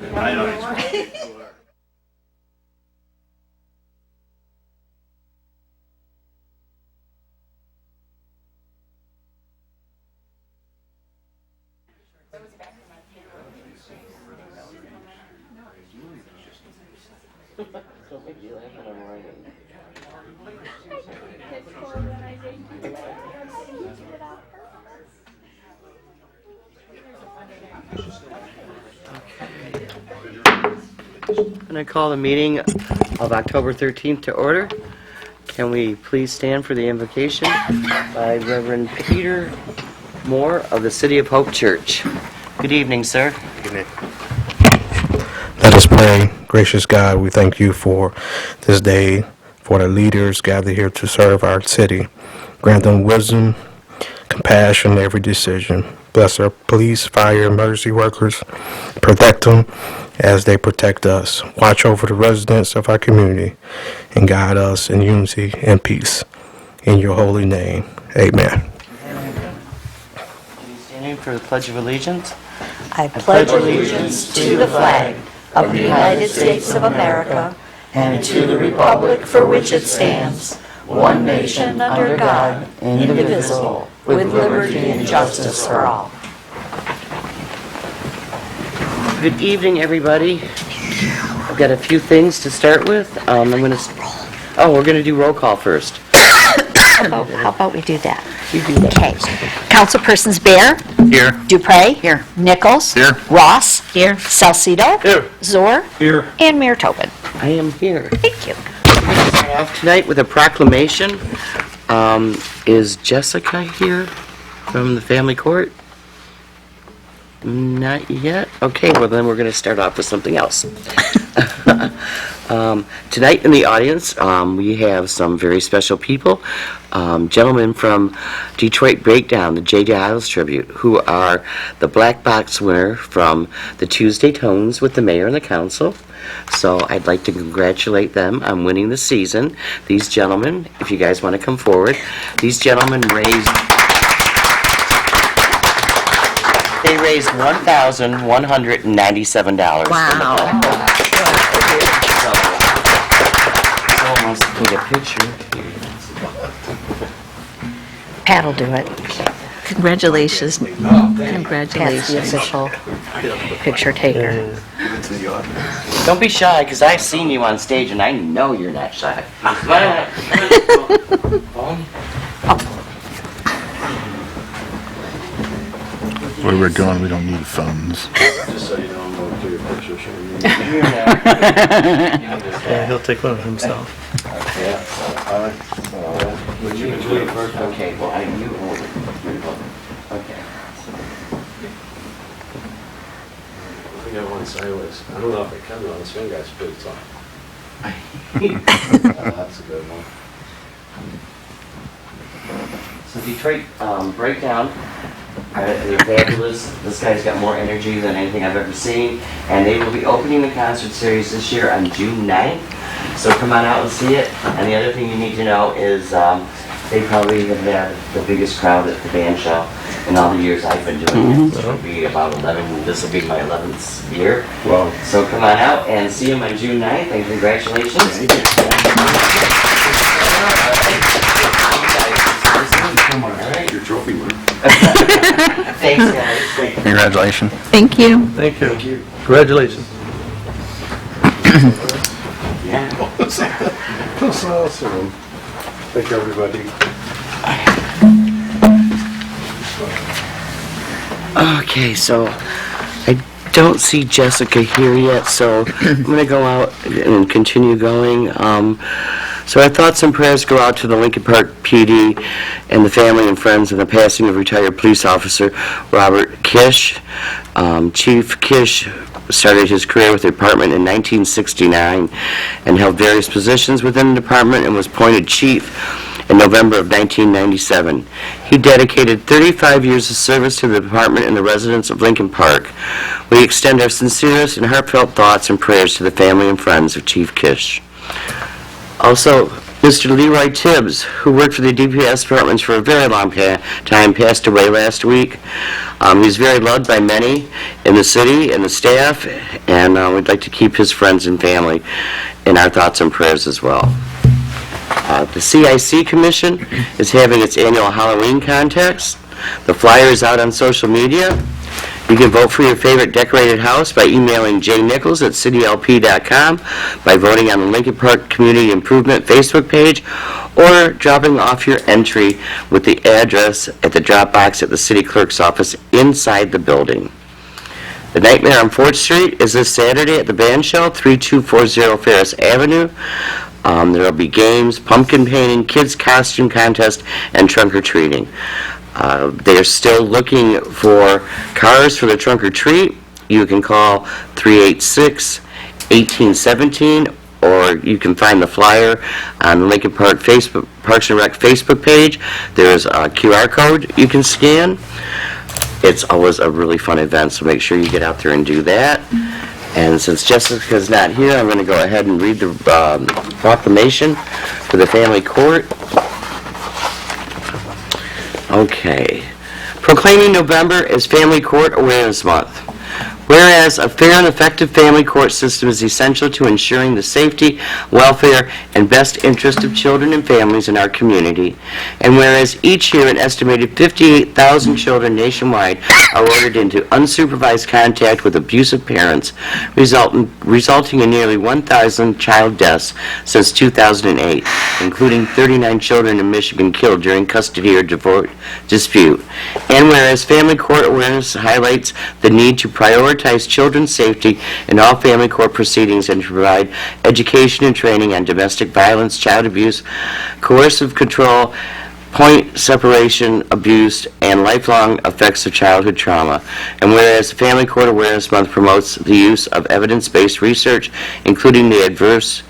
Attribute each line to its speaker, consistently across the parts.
Speaker 1: I know.
Speaker 2: I'm going to call the meeting of October 13th to order. Can we please stand for the invocation by Reverend Peter Moore of the City of Hope Church. Good evening, sir.
Speaker 3: Let us pray. Gracious God, we thank you for this day, for the leaders gathered here to serve our city. Grant them wisdom, compassion in every decision. Bless our police, fire, and emergency workers. Protect them as they protect us. Watch over the residents of our community and guide us in unity and peace. In your holy name, amen.
Speaker 2: Standing for the Pledge of Allegiance.
Speaker 4: I pledge allegiance to the flag of the United States of America and to the republic for which it stands, one nation under God, indivisible, with liberty and justice for all.
Speaker 2: Good evening, everybody. I've got a few things to start with. We're going to do roll call first.
Speaker 4: How about we do that?
Speaker 2: You do that.
Speaker 4: Okay. Councilpersons Bear.
Speaker 1: Here.
Speaker 4: Dupre. Here. Nichols.
Speaker 1: Here.
Speaker 4: Ross. Here. Salcido.
Speaker 1: Here.
Speaker 4: Zor.
Speaker 1: Here.
Speaker 4: And Mayor Tobin.
Speaker 2: I am here.
Speaker 4: Thank you.
Speaker 2: Start off tonight with a proclamation. Is Jessica here from the family court? Not yet? Okay, well then we're going to start off with something else. Tonight in the audience, we have some very special people. Gentlemen from Detroit Breakdown, the J. Giles Tribute, who are the Black Box winner from the Tuesday Tones with the mayor and the council. So I'd like to congratulate them on winning the season. These gentlemen, if you guys want to come forward, these gentlemen raised $1,197.
Speaker 4: Wow.
Speaker 2: Someone wants to take a picture.
Speaker 4: Pat will do it.
Speaker 5: Congratulations.
Speaker 4: Pat's
Speaker 5: Congratulations.
Speaker 4: the official picture taker.
Speaker 2: Don't be shy, because I've seen you on stage, and I know you're not shy.
Speaker 1: What we're doing, we don't need phones.
Speaker 6: Just so you know, I'm going to do your picture show you.
Speaker 7: Yeah, he'll take one of himself.
Speaker 2: Okay, well, you hold it. Okay.
Speaker 6: I got one sideways. I don't know if it comes on. This one guy's pretty tall. That's a good one.
Speaker 2: So Detroit Breakdown, they're fabulous. This guy's got more energy than anything I've ever seen. And they will be opening the concert series this year on June 9th. So come on out and see it. And the other thing you need to know is they probably have had the biggest crowd at the band show in all the years I've been doing it. It'll be about 11, this will be my 11th year.
Speaker 6: Wow.
Speaker 2: So come on out and see them on June 9th, and congratulations. Come on, all right?
Speaker 6: Your trophy winner.
Speaker 2: Thanks, guys.
Speaker 1: Congratulations.
Speaker 5: Thank you.
Speaker 7: Thank you. Congratulations.
Speaker 6: That's awesome. Thank you, everybody.
Speaker 2: Okay, so I don't see Jessica here yet, so I'm going to go out and continue going. So our thoughts and prayers go out to the Lincoln Park PD and the family and friends of the passing of retired police officer Robert Kish. Chief Kish started his career with the department in 1969 and held various positions within the department and was appointed chief in November of 1997. He dedicated 35 years of service to the department and the residents of Lincoln Park. We extend our sincerest and heartfelt thoughts and prayers to the family and friends of Chief Kish. Also, Mr. Leroy Tibbs, who worked for the DPS departments for a very long time, passed away last week. He's very loved by many in the city and the staff, and we'd like to keep his friends and family in our thoughts and prayers as well. The CIC Commission is having its annual Halloween contest. The flyer is out on social media. You can vote for your favorite decorated house by emailing jnichols@citylp.com, by voting on the Lincoln Park Community Improvement Facebook page, or dropping off your entry with the address at the drop box at the city clerk's office inside the building. The Nightmare on 4th Street is this Saturday at the Band Shell, 3240 Ferris Avenue. There will be games, pumpkin painting, kids' costume contest, and trunk-or-treating. They are still looking for cars for the trunk or treat. You can call 386-1817, or you can find the flyer on the Lincoln Park Facebook, Parks and Rec Facebook page. There's a QR code you can scan. It's always a really fun event, so make sure you get out there and do that. And since Jessica's not here, I'm going to go ahead and read the proclamation for the family court. Okay. Proclaiming November as Family Court Awareness Month. Whereas a fair and effective family court system is essential to ensuring the safety, welfare, and best interest of children and families in our community, and whereas each year an estimated 58,000 children nationwide are ordered into unsupervised contact with abusive parents, resulting in nearly 1,000 child deaths since 2008, including 39 children in Michigan killed during custody or divorce dispute, and whereas Family Court Awareness highlights the need to prioritize children's safety in all family court proceedings and to provide education and training on domestic violence, child abuse, coercive control, point separation, abuse, and lifelong effects of childhood trauma. And whereas Family Court Awareness Month promotes the use of evidence-based research, including the Adverse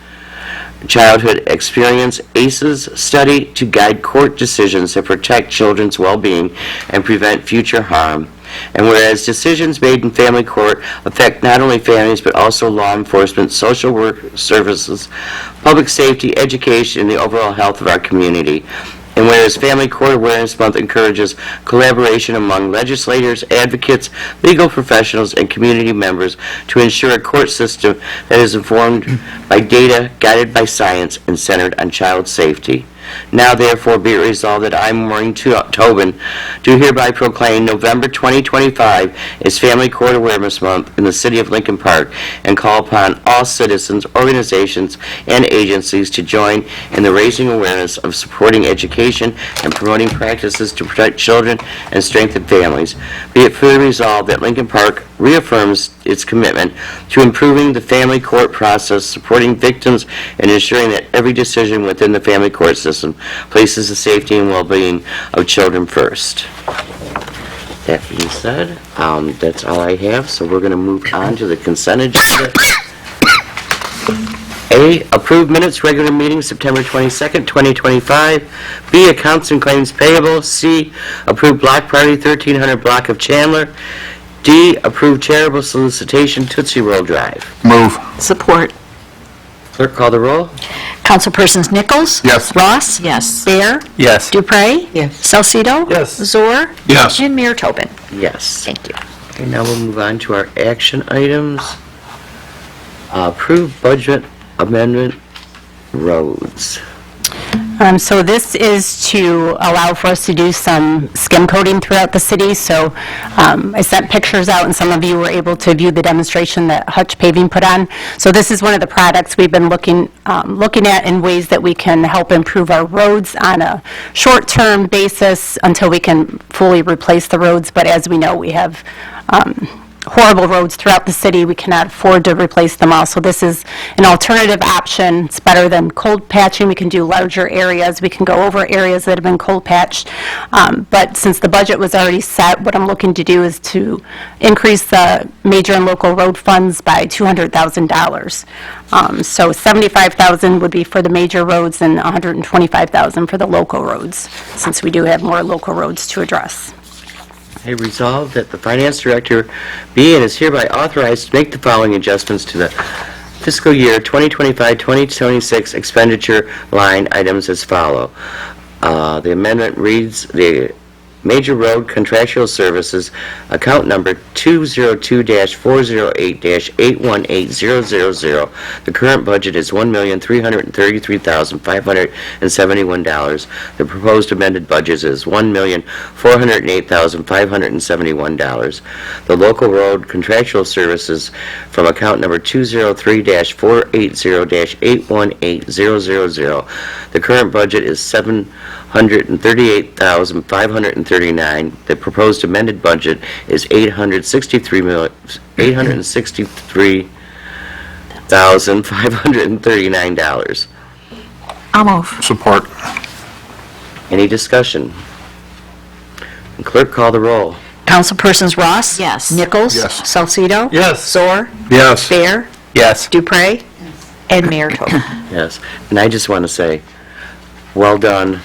Speaker 2: Childhood Experience ACEs study, to guide court decisions that protect children's well-being and prevent future harm. And whereas decisions made in family court affect not only families but also law enforcement, social work services, public safety, education, and the overall health of our community. And whereas Family Court Awareness Month encourages collaboration among legislators, advocates, legal professionals, and community members to ensure a court system that is informed by data, guided by science, and centered on child safety. Now therefore be it resolved that I, Maureen Tobin, do hereby proclaim November 2025 as Family Court Awareness Month in the City of Lincoln Park, and call upon all citizens, organizations, and agencies to join in the raising awareness of supporting education and promoting practices to protect children and strengthen families. Be it further resolved that Lincoln Park reaffirms its commitment to improving the family court process, supporting victims, and ensuring that every decision within the family court system places the safety and well-being of children first. That being said, that's all I have, so we're going to move on to the consent agenda. A, approved minutes, regular meeting, September 22nd, 2025. B, accounts and claims payable. C, approved block party, 1300 block of Chandler. D, approved charitable solicitation, Tootsie Roll Drive.
Speaker 1: Move.
Speaker 5: Support.
Speaker 2: Clerk, call the roll.
Speaker 4: Councilpersons Nichols?
Speaker 1: Yes.
Speaker 4: Ross?
Speaker 5: Yes.
Speaker 4: Bear?
Speaker 7: Yes.
Speaker 4: Dupre?
Speaker 5: Yes.
Speaker 4: Salcido?
Speaker 7: Yes.
Speaker 4: Zor?
Speaker 1: Yes.
Speaker 4: And Mayor Tobin.
Speaker 2: Yes.
Speaker 4: Thank you.
Speaker 2: Okay, now we'll move on to our action items. Approved budget amendment, roads.
Speaker 8: So this is to allow for us to do some skim coating throughout the city. So I sent pictures out, and some of you were able to view the demonstration that Hutch Paving put on. So this is one of the products we've been looking at in ways that we can help improve our roads on a short-term basis until we can fully replace the roads. But as we know, we have horrible roads throughout the city. We cannot afford to replace them all. So this is an alternative option. It's better than cold patching. We can do larger areas. We can go over areas that have been cold patched. But since the budget was already set, what I'm looking to do is to increase the major and local road funds by $200,000. So $75,000 would be for the major roads and $125,000 for the local roads, since we do have more local roads to address.
Speaker 2: I resolve that the finance director be and is hereby authorized to make the following adjustments to the Fiscal year 2025-2026 expenditure line items as follow. The amendment reads, the Major Road Contractual Services, account number 202-408-818000. The current budget is $1,333,571. The proposed amended budget is $1,408,571. The Local Road Contractual Services from account number 203-480-81800. The current budget is $738,539. The proposed amended budget is $863,539.
Speaker 5: I'll move.
Speaker 1: Support.
Speaker 2: Any discussion? And clerk, call the roll.
Speaker 4: Councilpersons Ross?
Speaker 5: Yes.
Speaker 4: Nichols?
Speaker 1: Yes.
Speaker 4: Salcido?
Speaker 7: Yes.
Speaker 4: Zor?
Speaker 1: Yes.
Speaker 4: Bear?
Speaker 1: Yes.
Speaker 4: Dupre? And Mayor Tobin.
Speaker 2: Yes. And I just want to say, well done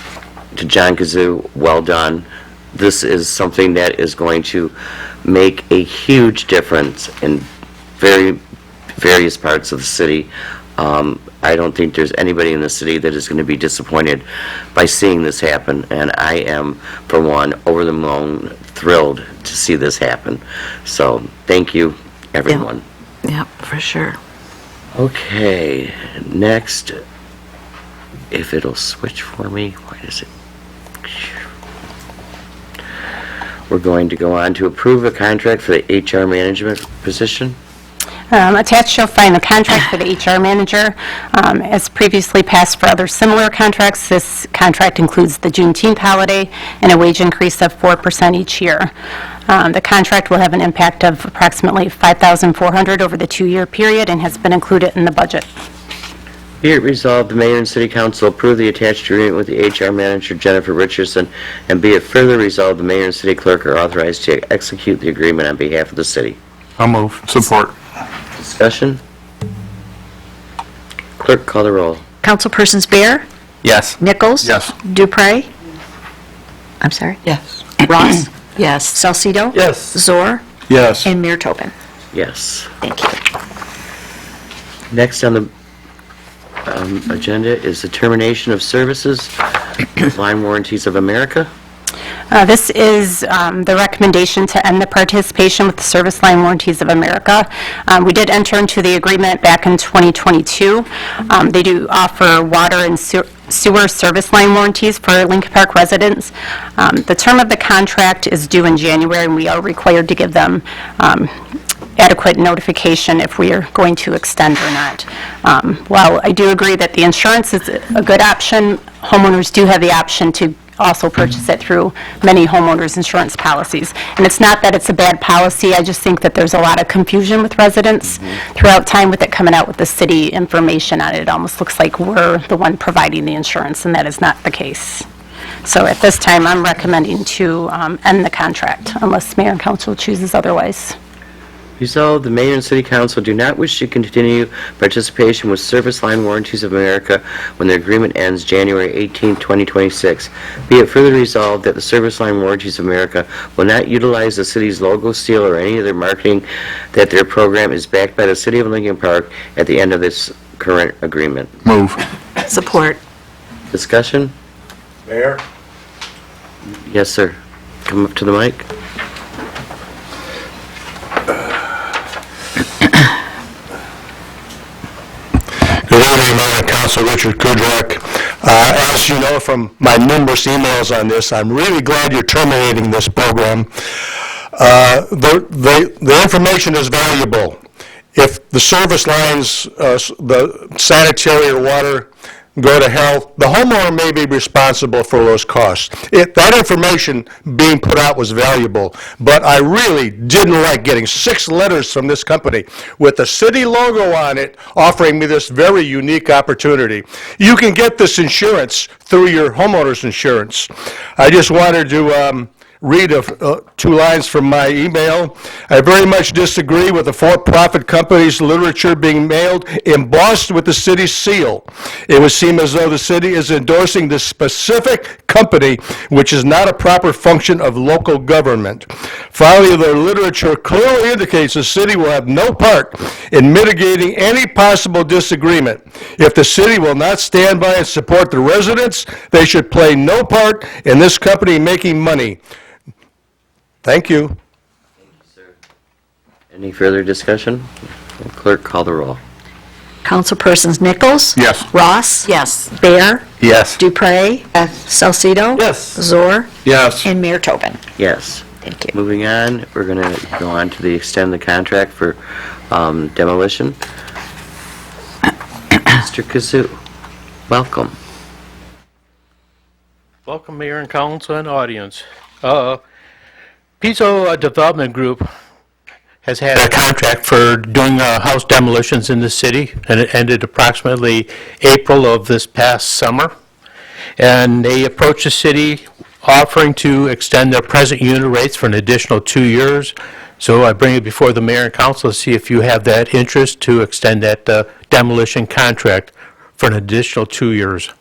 Speaker 2: to John Kazoo, well done. This is something that is going to make a huge difference in various parts of the city. I don't think there's anybody in the city that is going to be disappointed by seeing this happen, and I am, for one, over the moon thrilled to see this happen. So, thank you, everyone.
Speaker 5: Yep, for sure.
Speaker 2: Okay, next, if it'll switch for me, why does it? We're going to go on to approve a contract for the HR management position.
Speaker 8: Attached, you'll find the contract for the HR manager. As previously passed for other similar contracts, this contract includes the Juneteenth holiday and a wage increase of 4% each year. The contract will have an impact of approximately $5,400 over the 2-year period and has been included in the budget.
Speaker 2: Be it resolved, the mayor and city council approve the attached agreement with the HR manager, Jennifer Richardson, and be it further resolved, the mayor and city clerk are authorized to execute the agreement on behalf of the city.
Speaker 1: I'll move. Support.
Speaker 2: Discussion? Clerk, call the roll.
Speaker 4: Councilpersons Bear?
Speaker 1: Yes.
Speaker 4: Nichols?
Speaker 1: Yes.
Speaker 4: Dupre? I'm sorry?
Speaker 5: Yes.
Speaker 4: Ross?
Speaker 5: Yes.
Speaker 4: Salcido?
Speaker 7: Yes.
Speaker 4: Zor?
Speaker 1: Yes.
Speaker 4: And Mayor Tobin.
Speaker 2: Yes.
Speaker 4: Thank you.
Speaker 2: Next on the agenda is the termination of services with Line Warranties of America.
Speaker 8: This is the recommendation to end the participation with the Service Line Warranties of America. We did enter into the agreement back in 2022. They do offer water and sewer service line warranties for Lincoln Park residents. The term of the contract is due in January, and we are required to give them adequate notification if we are going to extend or not. While I do agree that the insurance is a good option, homeowners do have the option to also purchase it through many homeowners' insurance policies. And it's not that it's a bad policy, I just think that there's a lot of confusion with residents throughout time with it coming out with the city information on it. It almost looks like we're the one providing the insurance, and that is not the case. So at this time, I'm recommending to end the contract unless mayor and council chooses otherwise.
Speaker 2: Resolved, the mayor and city council do not wish to continue participation with Service Line Warranties of America when the agreement ends January 18, 2026. Be it further resolved that the Service Line Warranties of America will not utilize the city's logo, seal, or any other marketing, that their program is backed by the city of Lincoln Park at the end of this current agreement.
Speaker 1: Move.
Speaker 5: Support.
Speaker 2: Discussion?
Speaker 9: Mayor?
Speaker 2: Yes, sir. Come up to the mic.
Speaker 9: Good evening, Mayor and Council. Richard Kudrak. As you know from my numerous emails on this, I'm really glad you're terminating this program. The information is valuable. If the service lines, the sanitary or water go to health, the homeowner may be responsible for those costs. That information being put out was valuable, but I really didn't like getting 6 letters from this company with the city logo on it offering me this very unique opportunity. You can get this insurance through your homeowner's insurance. I just wanted to read two lines from my email. I very much disagree with the for-profit company's literature being mailed embossed with the city's seal. It would seem as though the city is endorsing this specific company, which is not a proper function of local government. Finally, their literature clearly indicates the city will have no part in mitigating any possible disagreement. If the city will not stand by and support the residents, they should play no part in this company making money. Thank you.
Speaker 2: Any further discussion? Clerk, call the roll.
Speaker 4: Councilpersons Nichols?
Speaker 1: Yes.
Speaker 4: Ross?
Speaker 5: Yes.
Speaker 4: Bear?
Speaker 1: Yes.
Speaker 4: Dupre? Salcido?
Speaker 7: Yes.
Speaker 4: Zor?
Speaker 1: Yes.
Speaker 4: And Mayor Tobin.
Speaker 2: Yes.
Speaker 4: Thank you.
Speaker 2: Moving on, we're going to go on to the extend the contract for demolition. Mr. Kazoo, welcome.
Speaker 7: Welcome, Mayor and Council and audience. Pizzo Development Group has had a contract for doing house demolitions in the city, and it ended approximately April of this past summer. And they approached the city offering to extend their present unit rates for an additional 2 years. So I bring it before the mayor and council to see if you have that interest to extend that demolition contract for an additional 2 years.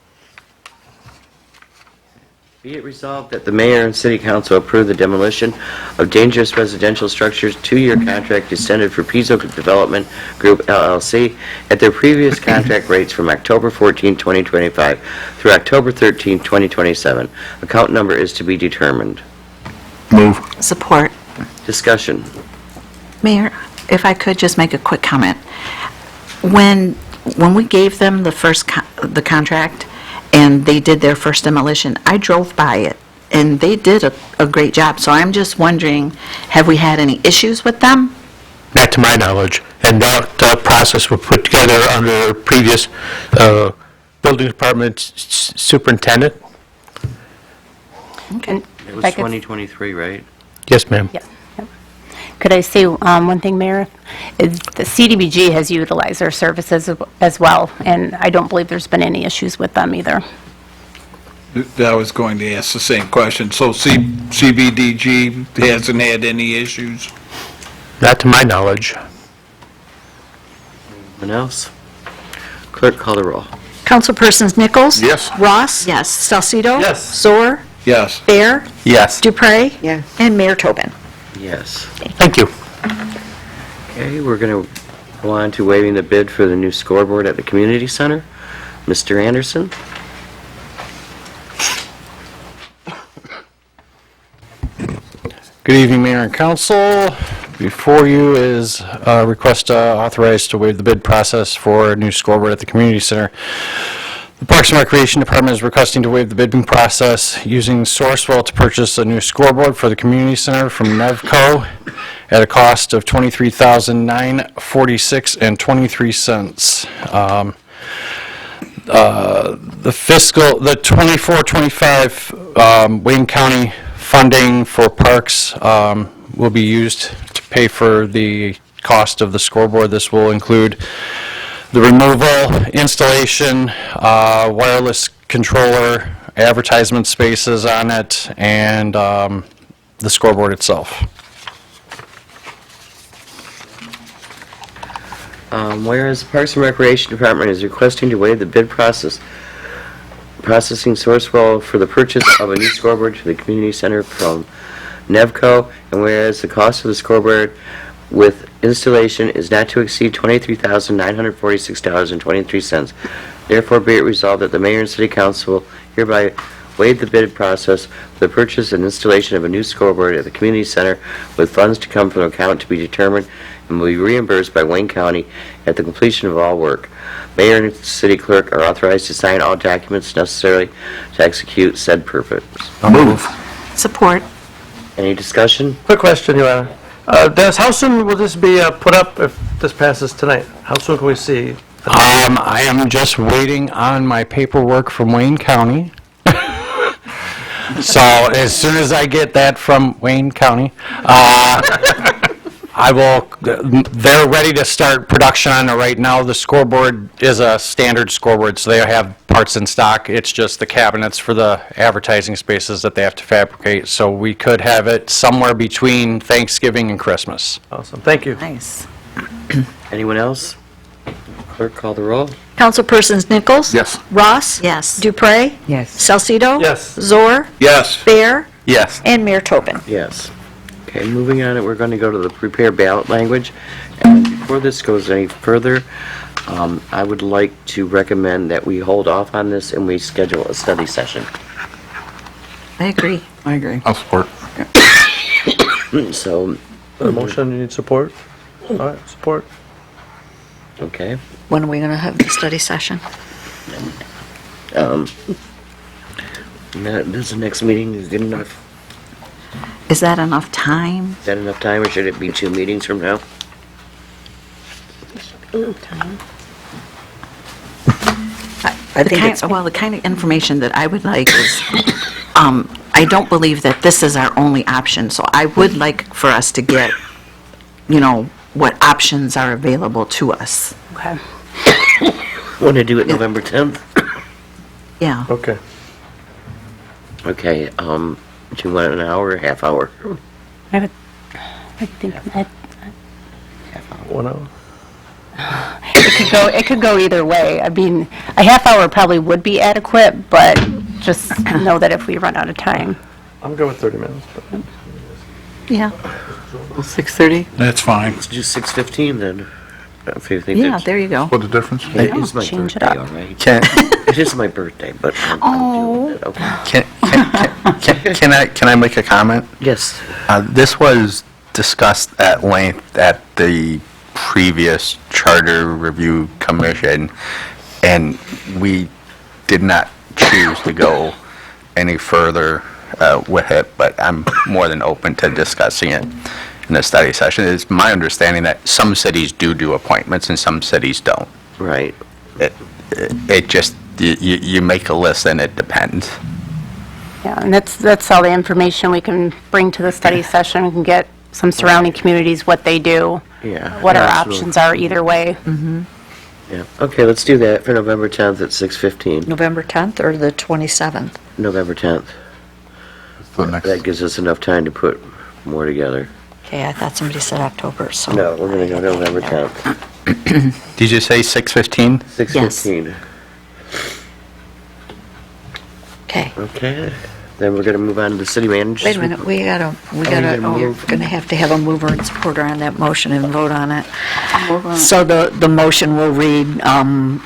Speaker 2: Be it resolved that the mayor and city council approve the demolition of dangerous residential structures 2-year contract extended for Pizzo Development Group LLC at their previous contract rates from October 14, 2025 through October 13, 2027. Account number is to be determined.
Speaker 1: Move.
Speaker 5: Support.
Speaker 2: Discussion.
Speaker 5: Mayor, if I could just make a quick comment. When we gave them the first, the contract, and they did their first demolition, I drove by it, and they did a great job. So I'm just wondering, have we had any issues with them?
Speaker 7: Not to my knowledge. And that process was put together under previous building department superintendent.
Speaker 8: And
Speaker 2: It
Speaker 8: if
Speaker 2: was
Speaker 8: I could-
Speaker 2: 2023, right?
Speaker 7: Yes, ma'am.
Speaker 8: Yeah. Yep. Could I say one thing, Mayor? Is the CDBG has utilized their services as well, and I don't believe there's been any issues with them either.
Speaker 10: I was going to ask the same question. So CBDG hasn't had any issues?
Speaker 7: Not to my knowledge.
Speaker 2: Anyone else? Clerk, call the roll.
Speaker 4: Councilpersons Nichols?
Speaker 1: Yes.
Speaker 4: Ross?
Speaker 5: Yes.
Speaker 4: Salcido?
Speaker 7: Yes.
Speaker 4: Zor?
Speaker 10: Yes.
Speaker 4: Bear?
Speaker 1: Yes.
Speaker 4: Dupre?
Speaker 5: Yes.
Speaker 4: And Mayor Tobin.
Speaker 2: Yes.
Speaker 7: Thank you.
Speaker 2: Okay, we're going to go on to waiving the bid for the new scoreboard at the community center. Mr. Anderson?
Speaker 11: Good evening, Mayor and Council. Before you is a request authorized to waive the bid process for a new scoreboard at the community center. The Parks and Recreation Department is requesting to waive the bidding process using Sourcewell to purchase a new scoreboard for the community center from Nevco at a cost of $23,946.23. The 24-25 Wayne County funding for parks will be used to pay for the cost of the scoreboard. This will include the removal, installation, wireless controller, advertisement spaces on it, and the scoreboard itself.
Speaker 2: Whereas the Parks and Recreation Department is requesting to waive the bid processing Sourcewell for the purchase of a new scoreboard to the community center from Nevco, and whereas the cost of the scoreboard with installation is not to exceed $23,946.23. Therefore, be it resolved that the mayor and city council hereby waive the bid process for the purchase and installation of a new scoreboard at the community center with funds to come from an account to be determined and will be reimbursed by Wayne County at the completion of all work. Mayor and city clerk are authorized to sign all documents necessary to execute said purpose.
Speaker 1: Move.
Speaker 5: Support.
Speaker 2: Any discussion?
Speaker 7: Quick question, Your Honor. Dennis, how soon will this be put up if this passes tonight? How soon can we see?
Speaker 11: I am just waiting on my paperwork from Wayne County. So as soon as I get that from Wayne County, they're ready to start production on it right now. The scoreboard is a standard scoreboard, so they have parts in stock. It's just the cabinets for the advertising spaces that they have to fabricate. So we could have it somewhere between Thanksgiving and Christmas.
Speaker 6: Awesome, thank you.
Speaker 5: Nice.
Speaker 2: Anyone else? Clerk, call the roll.
Speaker 4: Councilpersons Nichols?
Speaker 1: Yes.
Speaker 4: Ross?
Speaker 5: Yes.
Speaker 4: Dupre?
Speaker 5: Yes.
Speaker 4: Salcido?
Speaker 6: Yes.
Speaker 4: Zor?
Speaker 10: Yes.
Speaker 4: Bear?
Speaker 1: Yes.
Speaker 4: And Mayor Tobin.
Speaker 2: Yes. Okay, moving on, we're going to go to the prepared ballot language. And before this goes any further, I would like to recommend that we hold off on this and we schedule a study session.
Speaker 5: I agree.
Speaker 1: I agree. I'll support.
Speaker 2: So,
Speaker 6: A motion, you need support? All right, support.
Speaker 2: okay.
Speaker 4: When are we going to have the study session?
Speaker 2: Does the next meeting is good enough?
Speaker 5: Is that enough time?
Speaker 2: Is that enough time, or should it be 2 meetings from now?
Speaker 4: I think it's,
Speaker 5: Well, the kind of information that I would like is, I don't believe that this is our only option, so I would like for us to get, what options are available to us.
Speaker 8: Okay.
Speaker 2: Want to do it November 10th?
Speaker 5: Yeah.
Speaker 6: Okay.
Speaker 2: Okay, do you want an hour or a half hour?
Speaker 8: I think that
Speaker 6: 1 hour.
Speaker 8: it could go either way. I mean, a half hour probably would be adequate, but just know that if we run out of time.
Speaker 6: I'm good with 30 minutes, but
Speaker 5: Yeah.
Speaker 2: 6:30?
Speaker 10: That's fine.
Speaker 2: Let's do 6:15 then. If you think
Speaker 5: Yeah,
Speaker 2: that's-
Speaker 5: there you go.
Speaker 1: What the difference?
Speaker 2: It is my
Speaker 8: change it
Speaker 2: birthday,
Speaker 8: up.
Speaker 2: all right?
Speaker 1: Can,
Speaker 2: It is my birthday, but I'm doing it, okay.
Speaker 1: can I make a comment?
Speaker 2: Yes.
Speaker 1: This was discussed at length at the previous Charter Review Commission, and we did not choose to go any further with it, but I'm more than open to discussing it in a study session. It's my understanding that some cities do appointments and some cities don't.
Speaker 2: Right.
Speaker 1: It just, you make a list and it depends.
Speaker 8: Yeah, and that's all the information we can bring to the study session. We can get some surrounding communities, what they do,
Speaker 2: Yeah.
Speaker 8: what our
Speaker 2: absolutely.
Speaker 8: options are either way.
Speaker 2: Yeah. Okay, let's do that for November 10th at 6:15.
Speaker 4: November 10th or the 27th?
Speaker 2: November 10th. That gives us enough time to put more together.
Speaker 4: Okay, I thought somebody said October, so.
Speaker 2: No, we're going to go November 10th.
Speaker 1: Did you say 6:15?
Speaker 2: 6:15.
Speaker 4: Okay.
Speaker 2: Okay, then we're going to move on to the city manager.
Speaker 4: Wait a minute, we're going to have to have a mover and supporter on that motion and vote on it. So the motion will read,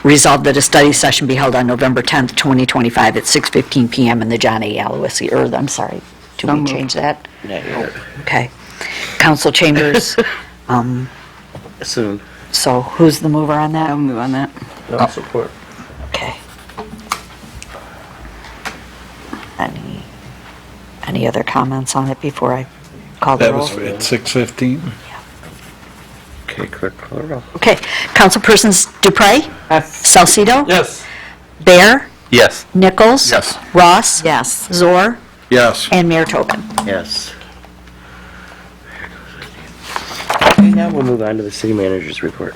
Speaker 4: resolve that a study session be held on November 10th, 2025 at 6:15 PM in the John A. Aloisi, I'm sorry, do we change that?
Speaker 2: Not yet.
Speaker 4: Okay. Council Chambers,
Speaker 2: Soon.
Speaker 4: so who's the mover on that?
Speaker 5: I'll move on that.
Speaker 6: No, support.
Speaker 4: Okay. Any other comments on it before I call the
Speaker 10: That
Speaker 4: roll?
Speaker 10: was at 6:15?
Speaker 2: Okay, clerk, call the roll.
Speaker 4: Okay, Councilpersons Dupre? Salcido?
Speaker 6: Yes.
Speaker 4: Bear?
Speaker 1: Yes.
Speaker 4: Nichols?
Speaker 1: Yes.
Speaker 4: Ross?
Speaker 5: Yes.
Speaker 4: Zor?
Speaker 10: Yes.
Speaker 4: And Mayor Tobin.
Speaker 2: Yes. Okay, now we'll move on to the city manager's report.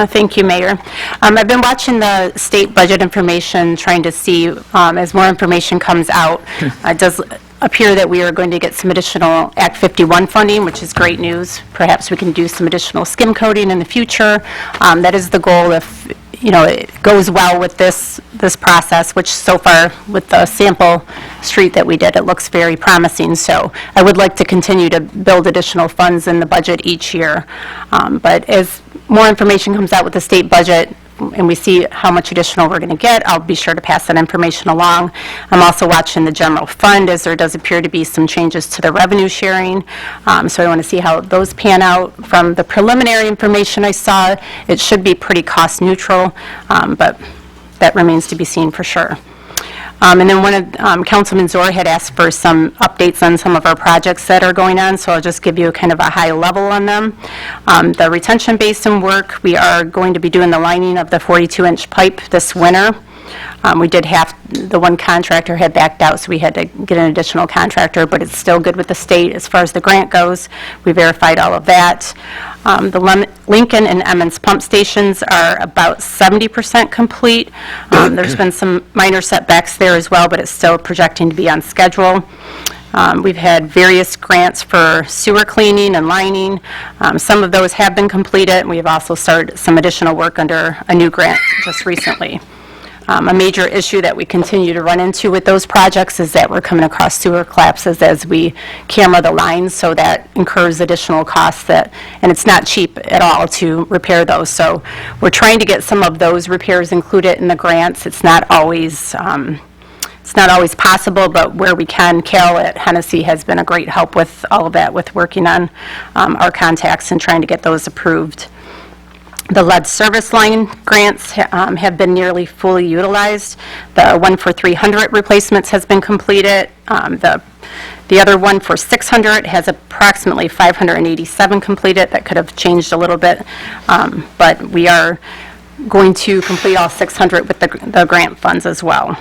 Speaker 8: Thank you, Mayor. I've been watching the state budget information, trying to see, as more information comes out, it does appear that we are going to get some additional Act 51 funding, which is great news. Perhaps we can do some additional skim coating in the future. That is the goal if, it goes well with this process, which so far with the sample street that we did, it looks very promising. So I would like to continue to build additional funds in the budget each year. But as more information comes out with the state budget, and we see how much additional we're going to get, I'll be sure to pass that information along. I'm also watching the general fund, as there does appear to be some changes to the revenue sharing. So I want to see how those pan out. From the preliminary information I saw, it should be pretty cost neutral, but that remains to be seen for sure. And then one of, Councilman Zor had asked for some updates on some of our projects that are going on, so I'll just give you kind of a high level on them. The retention basin work, we are going to be doing the lining of the 42-inch pipe this winter. We did have, the one contractor had backed out, so we had to get an additional contractor, but it's still good with the state as far as the grant goes. We verified all of that. The Lincoln and Emmons pump stations are about 70% complete. There's been some minor setbacks there as well, but it's still projecting to be on schedule. We've had various grants for sewer cleaning and lining. Some of those have been completed, and we've also started some additional work under a new grant just recently. A major issue that we continue to run into with those projects is that we're coming across sewer collapses as we camera the lines, so that incurs additional costs and it's not cheap at all to repair those. So we're trying to get some of those repairs included in the grants. It's not always possible, but where we can, Carol at Hennessy has been a great help with all of that, with working on our contacts and trying to get those approved. The lead service line grants have been nearly fully utilized. The one for 300 replacements has been completed. The other one for 600 has approximately 587 completed. That could have changed a little bit, but we are going to complete all 600 with the grant funds as well.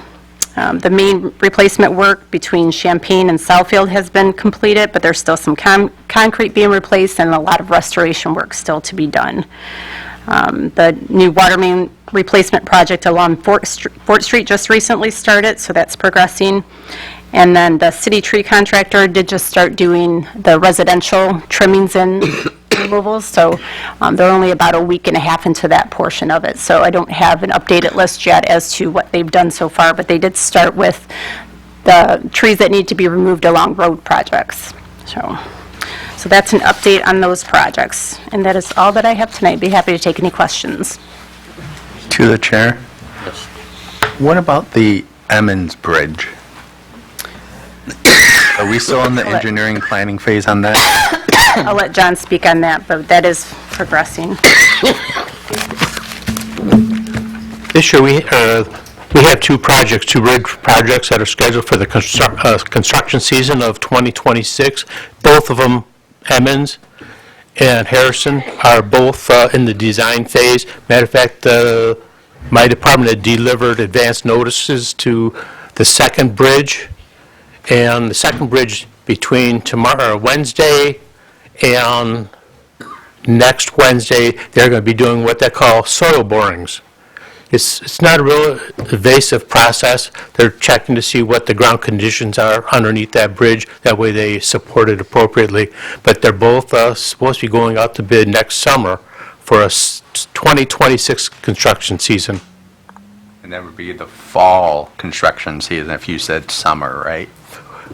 Speaker 8: The main replacement work between Champaign and Southfield has been completed, but there's still some concrete being replaced and a lot of restoration work still to be done. The new water main replacement project along Fort Street just recently started, so that's progressing. And then the city tree contractor did just start doing the residential trimmings and removals, so they're only about a week and a half into that portion of it. So I don't have an updated list yet as to what they've done so far, but they did start with the trees that need to be removed along road projects. So that's an update on those projects. And that is all that I have tonight. Be happy to take any questions.
Speaker 1: To the chair. What about the Emmons Bridge? Are we still in the engineering planning phase on that?
Speaker 8: I'll let John speak on that, but that is progressing.
Speaker 7: This year, we have two bridge projects that are scheduled for the construction season of 2026. Both of them, Emmons and Harrison, are both in the design phase. Matter of fact, my department had delivered advance notices to the second bridge, and the second bridge between Wednesday and next Wednesday, they're going to be doing what they call soil borings. It's not a real invasive process. They're checking to see what the ground conditions are underneath that bridge. That way they support it appropriately. But they're both supposed to be going out to bid next summer for a 2026 construction season.
Speaker 1: And that would be the fall construction season if you said summer, right?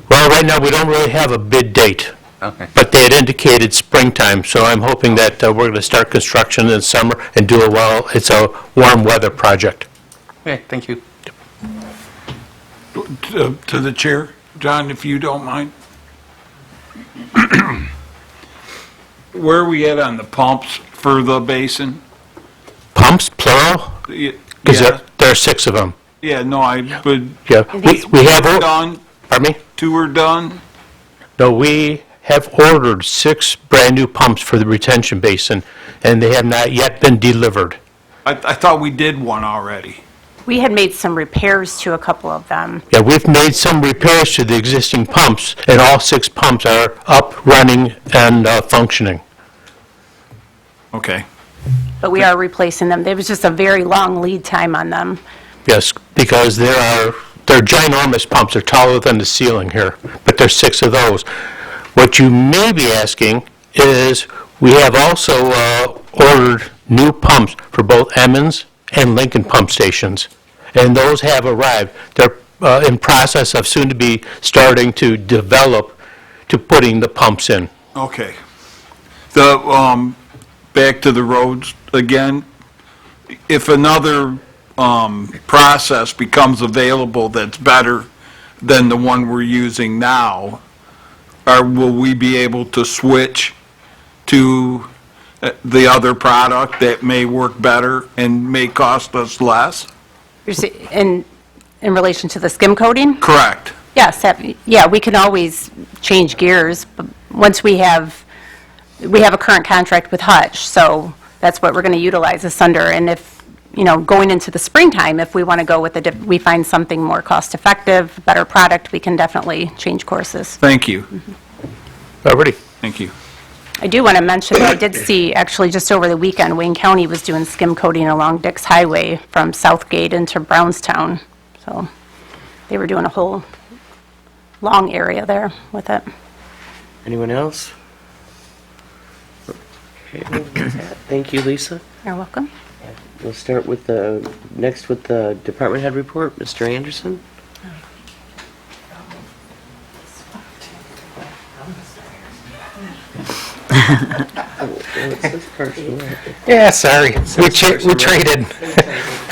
Speaker 7: Well, right now, we don't really have a bid date.
Speaker 1: Okay.
Speaker 7: But they had indicated springtime, so I'm hoping that we're going to start construction in the summer and do it while it's a warm weather project.
Speaker 1: Okay, thank you.
Speaker 10: To the chair, John, if you don't mind. Where are we at on the pumps for the basin?
Speaker 7: Pumps, plural? Because
Speaker 10: Yeah,
Speaker 7: there are 6 of them.
Speaker 10: yeah, no, I would,
Speaker 7: Yeah, we have,
Speaker 10: done,
Speaker 7: pardon me?
Speaker 10: 2 are done.
Speaker 7: No, we have ordered 6 brand-new pumps for the retention basin, and they have not yet been delivered.
Speaker 10: I thought we did one already.
Speaker 8: We had made some repairs to a couple of them.
Speaker 7: Yeah, we've made some repairs to the existing pumps, and all 6 pumps are up, running, and functioning.
Speaker 10: Okay.
Speaker 8: But we are replacing them. There was just a very long lead time on them.
Speaker 7: Yes, because they're ginormous pumps. They're taller than the ceiling here, but there's 6 of those. What you may be asking is, we have also ordered new pumps for both Emmons and Lincoln pump stations, and those have arrived. They're in process of soon to be starting to develop to putting the pumps in.
Speaker 10: Okay. The, back to the roads again, if another process becomes available that's better than the one we're using now, will we be able to switch to the other product that may work better and may cost us less?
Speaker 8: In relation to the skim coating?
Speaker 10: Correct.
Speaker 8: Yes, yeah, we can always change gears, but once we have a current contract with Hutch, so that's what we're going to utilize this under. And if, going into the springtime, if we want to go with we find something more cost-effective, better product, we can definitely change courses.
Speaker 10: Thank you.
Speaker 7: Already.
Speaker 10: Thank you.
Speaker 8: I do want to mention that I did see, actually, just over the weekend, Wayne County was doing skim coating along Dix Highway from Southgate into Brownstown. So they were doing a whole long area there with it.
Speaker 2: Anyone else? Okay, thank you, Lisa.
Speaker 8: You're welcome.
Speaker 2: We'll start with next with the department head report, Mr. Anderson.
Speaker 12: Yeah, sorry. We traded.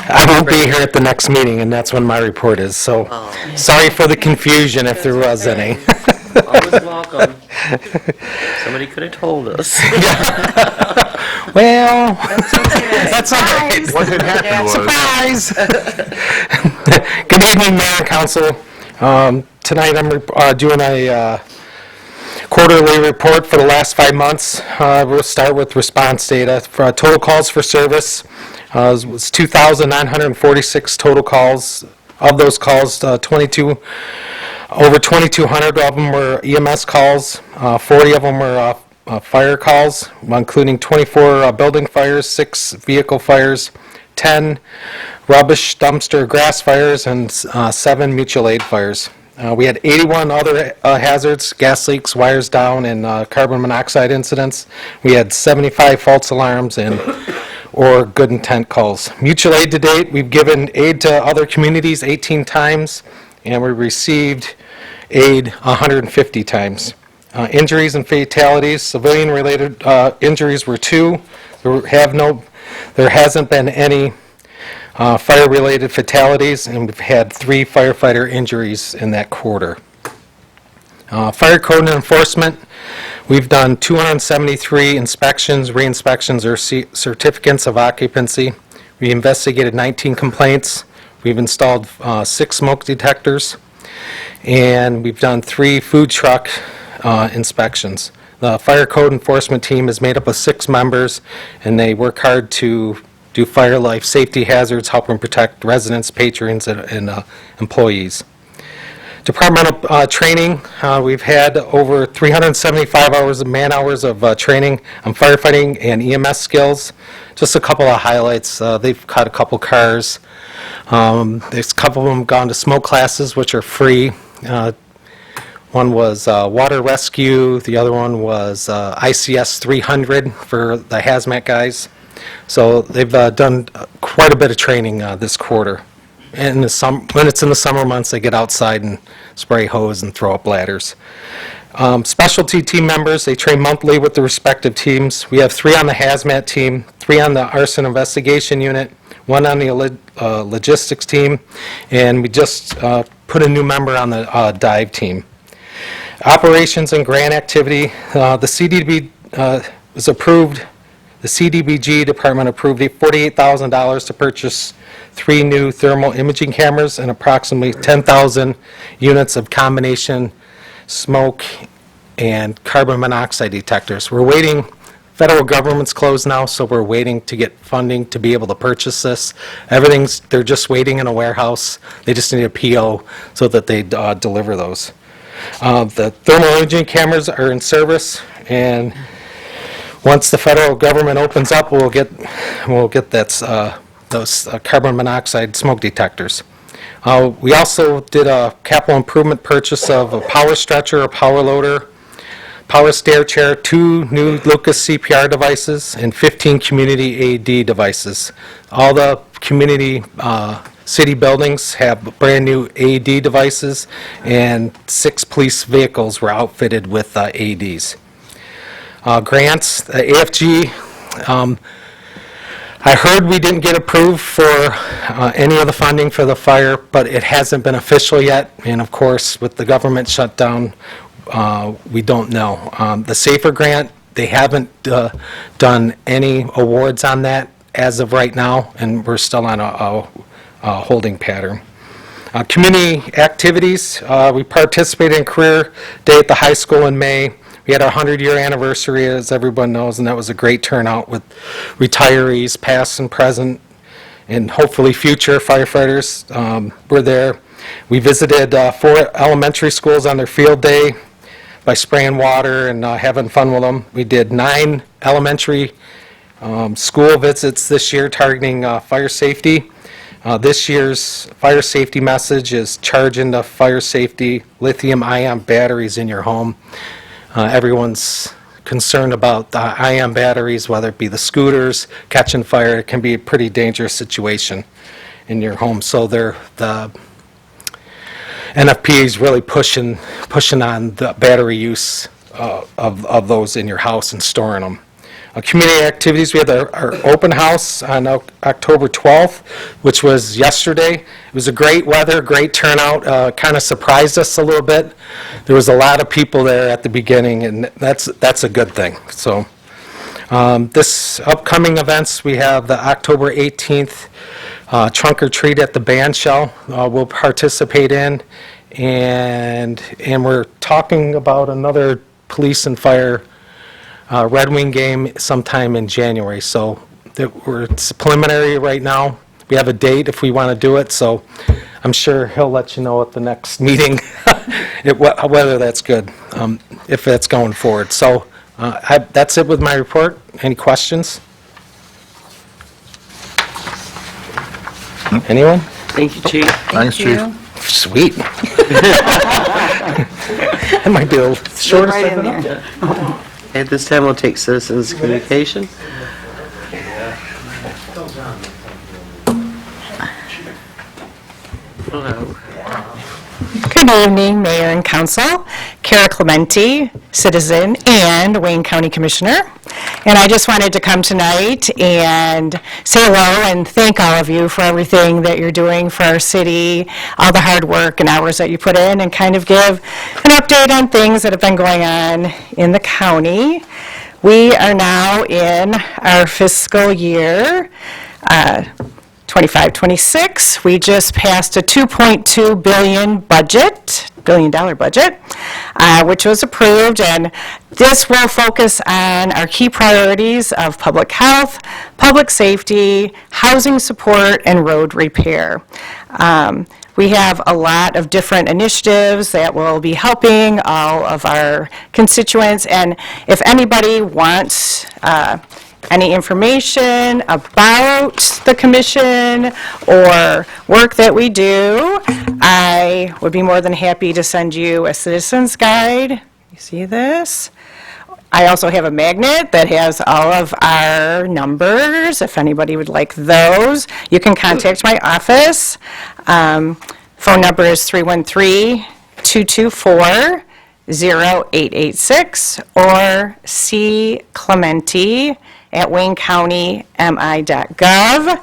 Speaker 12: I won't be here at the next meeting, and that's when my report is, so sorry for the confusion if there was any.
Speaker 2: Always welcome. Somebody could have told us.
Speaker 12: Well, that's all right.
Speaker 1: What had happened
Speaker 12: Surprise! Good evening, Mayor and Council. Tonight I'm doing a quarterly report for the last 5 months. We'll start with response data. For total calls for service was 2,946 total calls. Of those calls, over 2,200 of them were EMS calls. 40 of them were fire calls, including 24 building fires, 6 vehicle fires, 10 rubbish dumpster grass fires, and 7 mutual aid fires. We had 81 other hazards, gas leaks, wires down, and carbon monoxide incidents. We had 75 false alarms or good intent calls. Mutual aid to date, we've given aid to other communities 18 times, and we received aid 150 times. Injuries and fatalities, civilian-related injuries were 2. There hasn't been any fire-related fatalities, and we've had 3 firefighter injuries in that quarter. Fire code and enforcement, we've done 273 inspections, re-inspections, or certificates of occupancy. We investigated 19 complaints. We've installed 6 smoke detectors, and we've done 3 food truck inspections. The fire code enforcement team is made up of 6 members, and they work hard to do fire life safety hazards, help and protect residents, patrons, and employees. Departmental training, we've had over 375 hours of man-hours of training on firefighting and EMS skills. Just a couple of highlights. They've cut a couple cars. There's a couple of them gone to smoke classes, which are free. One was water rescue. The other one was ICS 300 for the hazmat guys. So they've done quite a bit of training this quarter. And when it's in the summer months, they get outside and spray hose and throw up ladders. Specialty team members, they train monthly with the respective teams. We have 3 on the hazmat team, 3 on the arson investigation unit, 1 on the logistics team, and we just put a new member on the dive team. Operations and grant activity, the CDB was approved. The CDBG department approved $48,000 to purchase 3 new thermal imaging cameras and approximately 10,000 units of combination smoke and carbon monoxide detectors. We're waiting, federal government's closed now, so we're waiting to get funding to be able to purchase this. They're just waiting in a warehouse. They just need a PO so that they deliver those. The thermal imaging cameras are in service, and once the federal government opens up, we'll get those carbon monoxide smoke detectors. We also did a capital improvement purchase of a power stretcher, a power loader, power stair chair, 2 new Lucas CPR devices, and 15 community AED devices. All the community city buildings have brand-new AED devices, and 6 police vehicles were outfitted with AEDs. Grants, AFG, I heard we didn't get approved for any of the funding for the fire, but it hasn't been official yet, and of course, with the government shutdown, we don't know. The SAFER grant, they haven't done any awards on that as of right now, and we're still on a holding pattern. Community activities, we participated in Career Day at the high school in May. We had our 100-year anniversary, as everyone knows, and that was a great turnout with retirees, past and present, and hopefully future firefighters were there. We visited 4 elementary schools on their field day. by spraying water and having fun with them. We did 9 elementary school visits this year targeting fire safety. This year's fire safety message is charge into fire safety lithium-ion batteries in your home. Everyone's concerned about the ion batteries, whether it be the scooters, catching fire. It can be a pretty dangerous situation in your home. So the NFPA is really pushing on the battery use of those in your house and storing them. Community activities, we had our open house on October 12th, which was yesterday. It was a great weather, great turnout, kind of surprised us a little bit. There was a lot of people there at the beginning, and that's a good thing. So this upcoming events, we have the October 18th trunk or treat at the band shell we'll participate in, and we're talking about another police and fire Red Wing game sometime in January. So it's preliminary right now. We have a date if we want to do it, so I'm sure he'll let you know at the next meeting whether that's good, if that's going forward. So that's it with my report. Any questions? Anyone?
Speaker 2: Thank you, Chief.
Speaker 4: Thank you.
Speaker 12: Sweet. That might be a little shorter.
Speaker 5: Right in there.
Speaker 2: At this time, we'll take citizens' communication. Hello.
Speaker 8: Good evening, Mayor and Council. Kara Clementi, citizen and Wayne County Commissioner. And I just wanted to come tonight and say hello and thank all of you for everything that you're doing for our city, all the hard work and hours that you put in, and kind of give an update on things that have been going on in the county. We are now in our fiscal year 25-26. We just passed a $2.2 billion budget, $1 billion budget, which was approved, and this will focus on our key priorities of public health, public safety, housing support, and road repair. We have a lot of different initiatives that will be helping all of our constituents, and if anybody wants any information about the commission or work that we do, I would be more than happy to send you a citizen's guide. You see this? I also have a magnet that has all of our numbers. If anybody would like those, you can contact my office. Phone number is 313-224-0886 or clementi@waynecountymi.gov.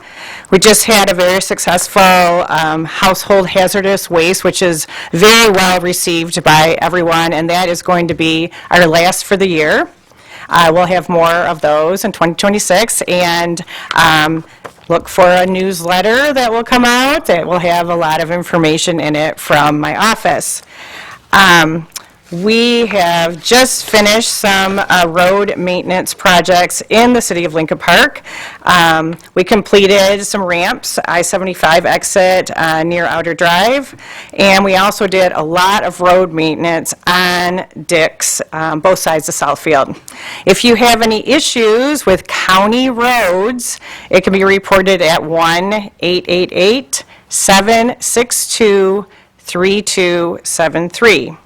Speaker 8: We just had a very successful household hazardous waste, which is very well received by everyone, and that is going to be our last for the year. We'll have more of those in 2026, and look for a newsletter that will come out that will have a lot of information in it from my office. We have just finished some road maintenance projects in the city of Lincoln Park. We completed some ramps, I-75 exit near Outer Drive, and we also did a lot of road maintenance on Dix, both sides of Southfield. If you have any issues with county roads, it can be reported at 1-888-762-3273.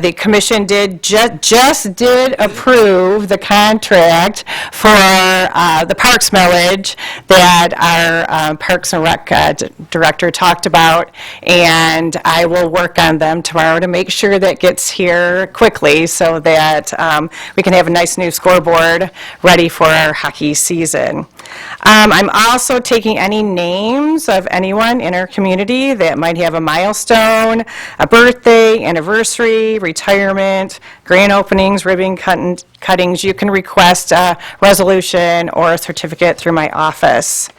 Speaker 8: The commission just did approve the contract for the Parks millage that our Parks and Rec director talked about, and I will work on them tomorrow to make sure that gets here quickly so that we can have a nice new scoreboard ready for our hockey season. I'm also taking any names of anyone in our community that might have a milestone, a birthday, anniversary, retirement, grand openings, ribbon cuttings. You can request a resolution or a certificate through my office.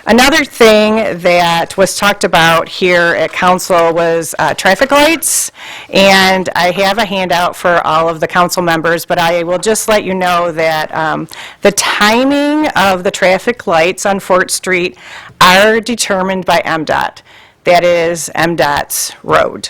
Speaker 8: Another thing that was talked about here at council was traffic lights, and I have a handout for all of the council members, but I will just let you know that the timing of the traffic lights on Fort Street are determined by MDOT. That is MDOT's road.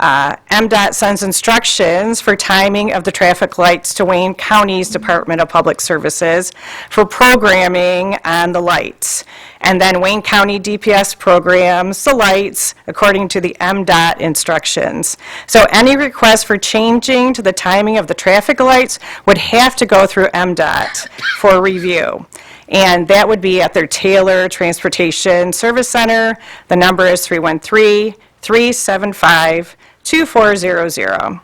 Speaker 13: MDOT sends instructions for timing of the traffic lights to Wayne County's Department of Public Services for programming on the lights. And then Wayne County DPS programs the lights according to the MDOT instructions. So any request for changing to the timing of the traffic lights would have to go through MDOT for review. And that would be at their Taylor Transportation Service Center. The number is 313-375-2400.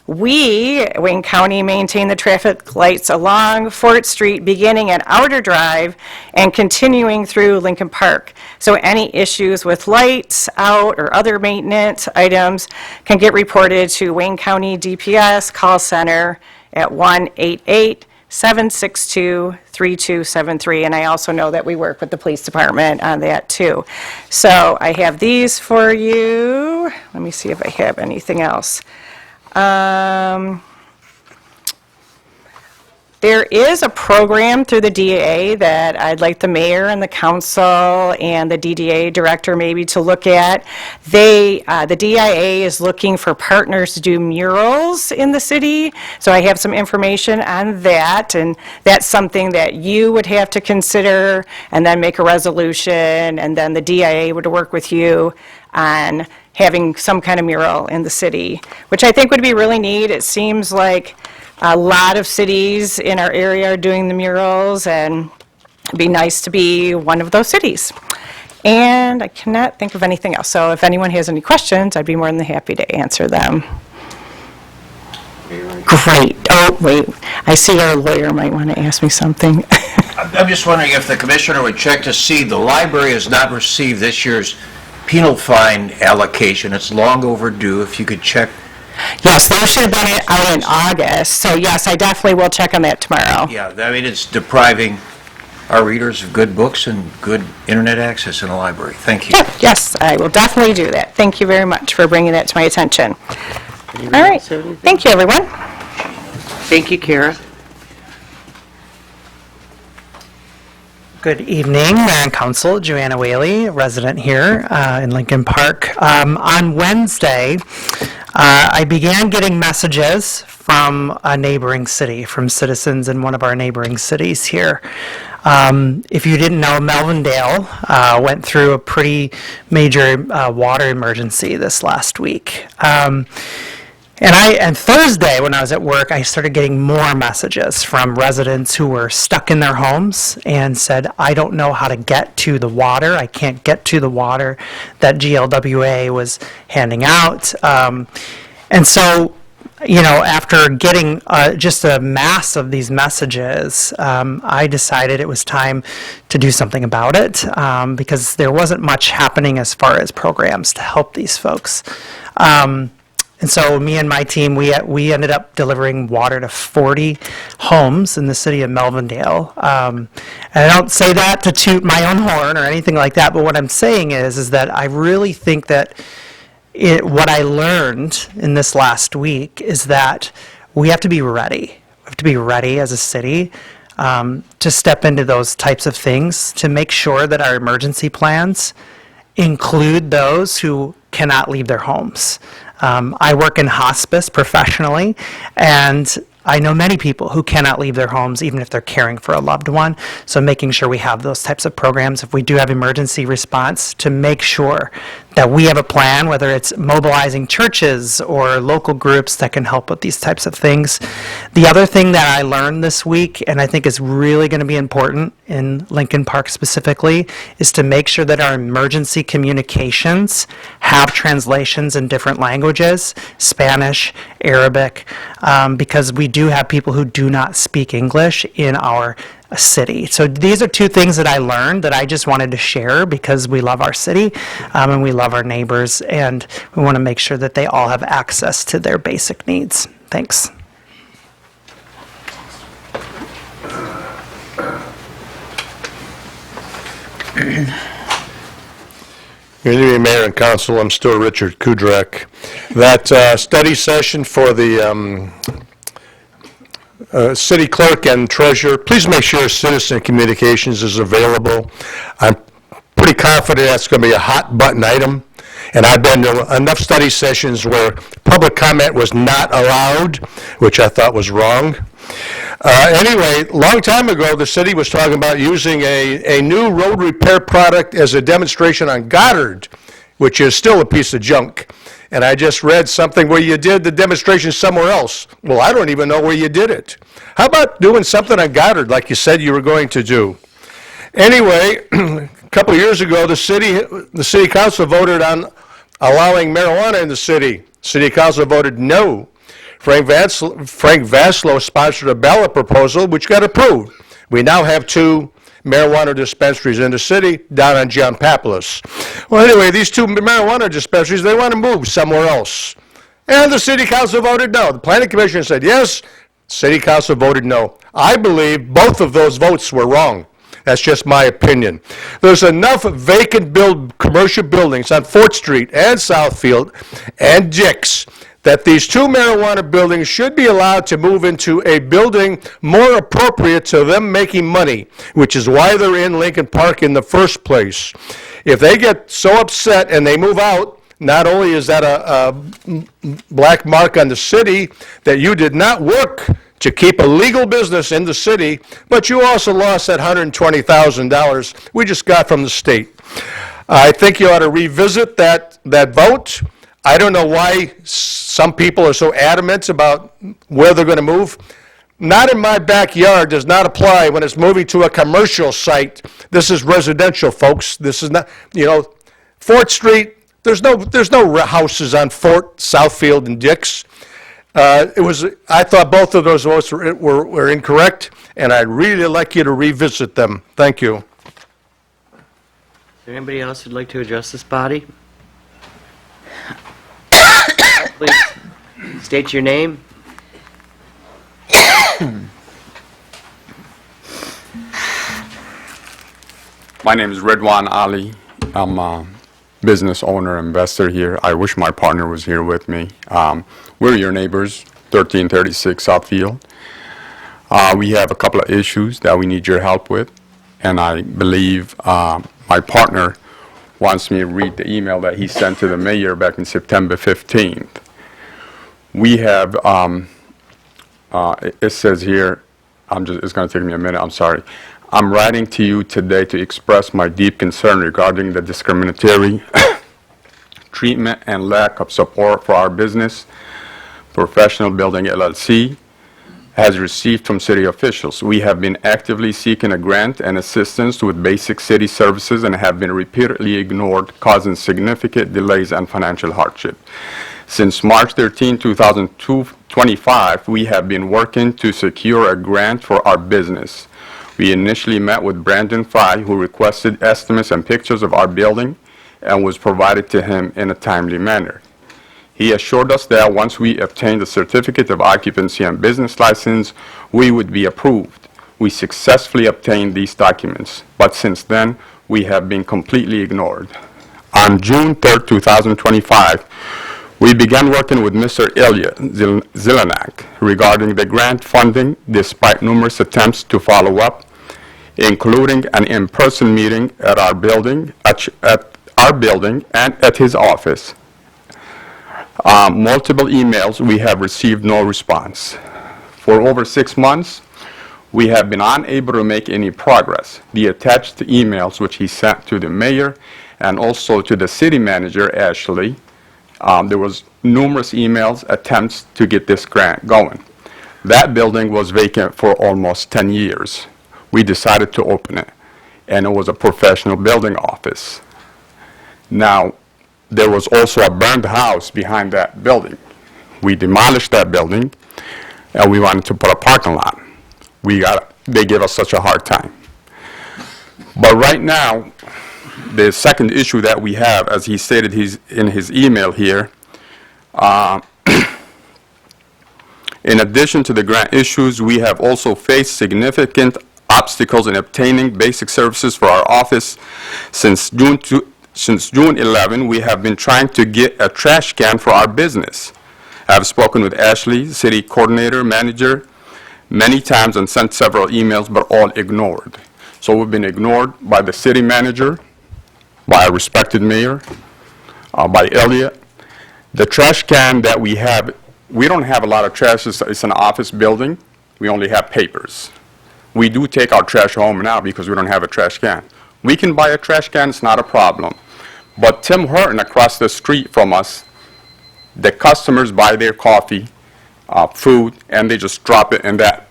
Speaker 13: We, Wayne County, maintain the traffic lights along Fort Street, beginning at Outer Drive and continuing through Lincoln Park. So any issues with lights out or other maintenance items can get reported to Wayne County DPS call center at 1-888-762-3273. And I also know that we work with the police department on that too. So I have these for you. Let me see if I have anything else. There is a program through the DDA that I'd like the mayor and the council and the DDA director maybe to look at. The DIA is looking for partners to do murals in the city, so I have some information on that, and that's something that you would have to consider and then make a resolution, and then the DIA would work with you on having some kind of mural in the city, which I think would be really neat. It seems like a lot of cities in our area are doing the murals, and it'd be nice to be one of those cities. And I cannot think of anything else. So if anyone has any questions, I'd be more than happy to answer them. Great. Oh, wait. I see our lawyer might want to ask me something.
Speaker 14: I'm just wondering if the commissioner would check to see the library has not received this year's penal fine allocation. It's long overdue. If you could check.
Speaker 13: Yes, those should have been out in August. So yes, I definitely will check on that tomorrow.
Speaker 14: Yeah, I mean, it's depriving our readers of good books and good internet access in the library. Thank you.
Speaker 13: Yes, I will definitely do that. Thank you very much for bringing that to my attention. All right. Thank you, everyone.
Speaker 2: Thank you, Kara.
Speaker 15: Good evening, Mayor and Council. Joanna Whaley, resident here in Lincoln Park. On Wednesday, I began getting messages from a neighboring city, from citizens in one of our neighboring cities here. If you didn't know, Melvindale went through a pretty major water emergency this last week. And Thursday, when I was at work, I started getting more messages from residents who were stuck in their homes and said, I don't know how to get to the water. I can't get to the water that GLWA was handing out. And so, you know, after getting just a mass of these messages, I decided it was time to do something about it because there wasn't much happening as far as programs to help these folks. And so me and my team, we ended up delivering water to 40 homes in the city of Melvindale. And I don't say that to toot my own horn or anything like that, but what I'm saying is that I really think that what I learned in this last week is that we have to be ready. We have to be ready as a city to step into those types of things, to make sure that our emergency plans include those who cannot leave their homes. I work in hospice professionally, and I know many people who cannot leave their homes even if they're caring for a loved one. So making sure we have those types of programs, if we do have emergency response, to make sure that we have a plan, whether it's mobilizing churches or local groups that can help with these types of things. The other thing that I learned this week, and I think is really going to be important in Lincoln Park specifically, is to make sure that our emergency communications have translations in different languages, Spanish, Arabic, because we do have people who do not speak English in our city. So these are two things that I learned that I just wanted to share because we love our city and we love our neighbors, and we want to make sure that they all have access to their basic needs. Thanks.
Speaker 9: Good evening, Mayor and Council. I'm still Richard Kudrak. That study session for the city clerk and treasurer, please make sure citizen communications is available. I'm pretty confident that's going to be a hot button item. And I've been to enough study sessions where public comment was not allowed, which I thought was wrong. Anyway, long time ago, the city was talking about using a new road repair product as a demonstration on Goddard, which is still a piece of junk. And I just read something where you did the demonstration somewhere else. Well, I don't even know where you did it. How about doing something on Goddard like you said you were going to do? Anyway, a couple of years ago, the city council voted on allowing marijuana in the city. City council voted no. Frank Vaslow sponsored a ballot proposal which got approved. We now have 2 marijuana dispensaries in the city down on John Papalis. Well, anyway, these 2 marijuana dispensaries, they want to move somewhere else. And the city council voted no. The planning commission said yes, city council voted no. I believe both of those votes were wrong. That's just my opinion. There's enough vacant commercial buildings on Fort Street and Southfield and Dix that these 2 marijuana buildings should be allowed to move into a building more appropriate to them making money, which is why they're in Lincoln Park in the first place. If they get so upset and they move out, not only is that a black mark on the city that you did not work to keep a legal business in the city, but you also lost that $120,000 we just got from the state. I think you ought to revisit that vote. I don't know why some people are so adamant about where they're going to move. Not in my backyard does not apply when it's moving to a commercial site. This is residential, folks. This is not, Fort Street, there's no houses on Fort, Southfield, and Dix. I thought both of those votes were incorrect, and I'd really like you to revisit them. Thank you.
Speaker 2: Is there anybody else who'd like to address this body? Please state your name.
Speaker 16: My name is Redwan Ali. I'm a business owner, investor here. I wish my partner was here with me. We're your neighbors, 1336 Southfield. We have a couple of issues that we need your help with, and I believe my partner wants me to read the email that he sent to the mayor back in September 15th. We have, it says here, it's going to take me a minute, I'm sorry. I'm writing to you today to express my deep concern regarding the discriminatory treatment and lack of support for our business Professional Building LLC has received from city officials. We have been actively seeking a grant and assistance with basic city services and have been repeatedly ignored, causing significant delays and financial hardship. Since March 13, 2025, we have been working to secure a grant for our business. We initially met with Brandon Fry, who requested estimates and pictures of our building and was provided to him in a timely manner. He assured us that once we obtained the certificate of occupancy and business license, we would be approved. We successfully obtained these documents, but since then, we have been completely ignored. On June 3, 2025, we began working with Mr. Ilya Zelenak regarding the grant funding despite numerous attempts to follow up, including an in-person meeting at our building, and at his office. Multiple emails, we have received no response. For over 6 months, we have been unable to make any progress. The attached emails which he sent to the mayor and also to the city manager, Ashley, there was numerous emails, attempts to get this grant going. That building was vacant for almost 10 years. We decided to open it, and it was a professional building office. Now, there was also a burned house behind that building. We demolished that building, and we wanted to put a parking lot. They gave us such a hard time. But right now, the second issue that we have, as he stated in his email here, in addition to the grant issues, we have also faced significant obstacles in obtaining basic services for our office. Since June 11, we have been trying to get a trash can for our business. I have spoken with Ashley, city coordinator, manager, many times and sent several emails, but all ignored. So we've been ignored by the city manager, by our respected mayor, by Elliott. The trash can that we have, we don't have a lot of trash. It's an office building. We only have papers. We do take our trash home now because we don't have a trash can. We can buy a trash can, it's not a problem. But Tim Horton across the street from us, the customers buy their coffee, food, and they just drop it in that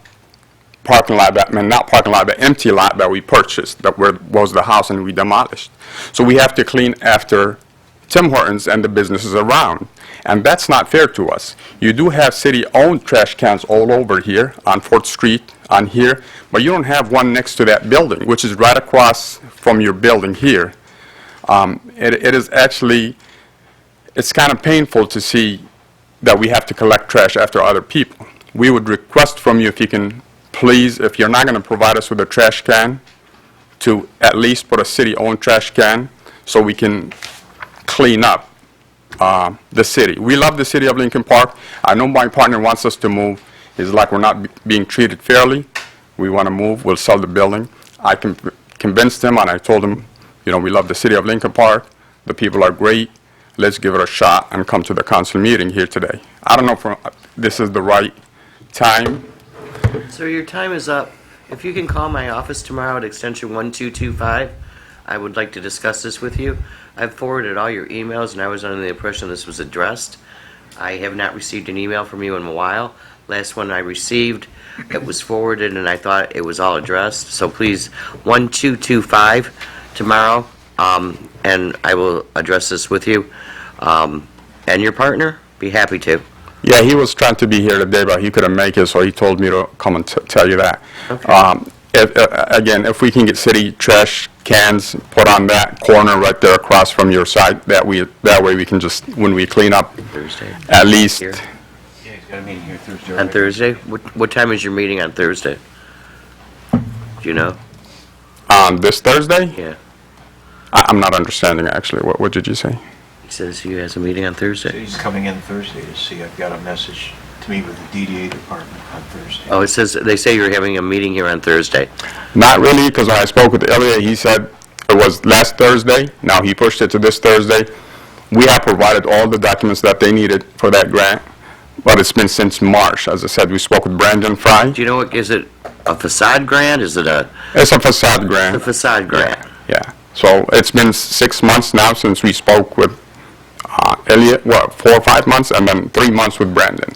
Speaker 16: parking lot, not parking lot, but empty lot that we purchased, that was the house and we demolished. So we have to clean after Tim Hortons and the businesses around. And that's not fair to us. You do have city-owned trash cans all over here, on 4th Street, on here, but you don't have one next to that building, which is right across from your building here. It is actually, it's kind of painful to see that we have to collect trash after other people. We would request from you if you can, please, if you're not going to provide us with a trash can, to at least put a city-owned trash can so we can clean up the city. We love the city of Lincoln Park. I know my partner wants us to move. It's like we're not being treated fairly. We want to move. We'll sell the building. I convinced him, and I told him, you know, we love the city of Lincoln Park. The people are great. Let's give it a shot and come to the council meeting here today. I don't know if this is the right time.
Speaker 2: So your time is up. If you can call my office tomorrow at extension 1225, I would like to discuss this with you. I've forwarded all your emails, and I was under the impression this was addressed. I have not received an email from you in a while. Last one I received, it was forwarded, and I thought it was all addressed. So please, 1225 tomorrow, and I will address this with you. And your partner, be happy to.
Speaker 16: Yeah, he was trying to be here today, but he couldn't make it, so he told me to come and tell you that.
Speaker 2: Okay.
Speaker 16: Again, if we can get city trash cans put on that corner right there across from your site, that way we can just, when we clean up,
Speaker 2: Thursday.
Speaker 16: at least.
Speaker 2: Here.
Speaker 14: Yeah, he's got a meeting here Thursday.
Speaker 2: On Thursday? What time is your meeting on Thursday? Do you know?
Speaker 16: This Thursday?
Speaker 2: Yeah.
Speaker 16: I'm not understanding, actually. What did you say?
Speaker 2: He says he has a meeting on Thursday.
Speaker 14: He's coming in Thursday to see. I've got a message to meet with the DDA department on Thursday.
Speaker 2: Oh, it says, they say you're having a meeting here on Thursday.
Speaker 16: Not really, because when I spoke with Elliot, he said it was last Thursday. Now he pushed it to this Thursday. We have provided all the documents that they needed for that grant, but it's been since March. As I said, we spoke with Brandon Fry.
Speaker 2: Do you know what, is it a facade grant? Is it a?
Speaker 16: It's a facade grant.
Speaker 2: A facade grant.
Speaker 16: Yeah. So it's been 6 months now since we spoke with Elliot, 4 or 5 months, and then 3 months with Brandon.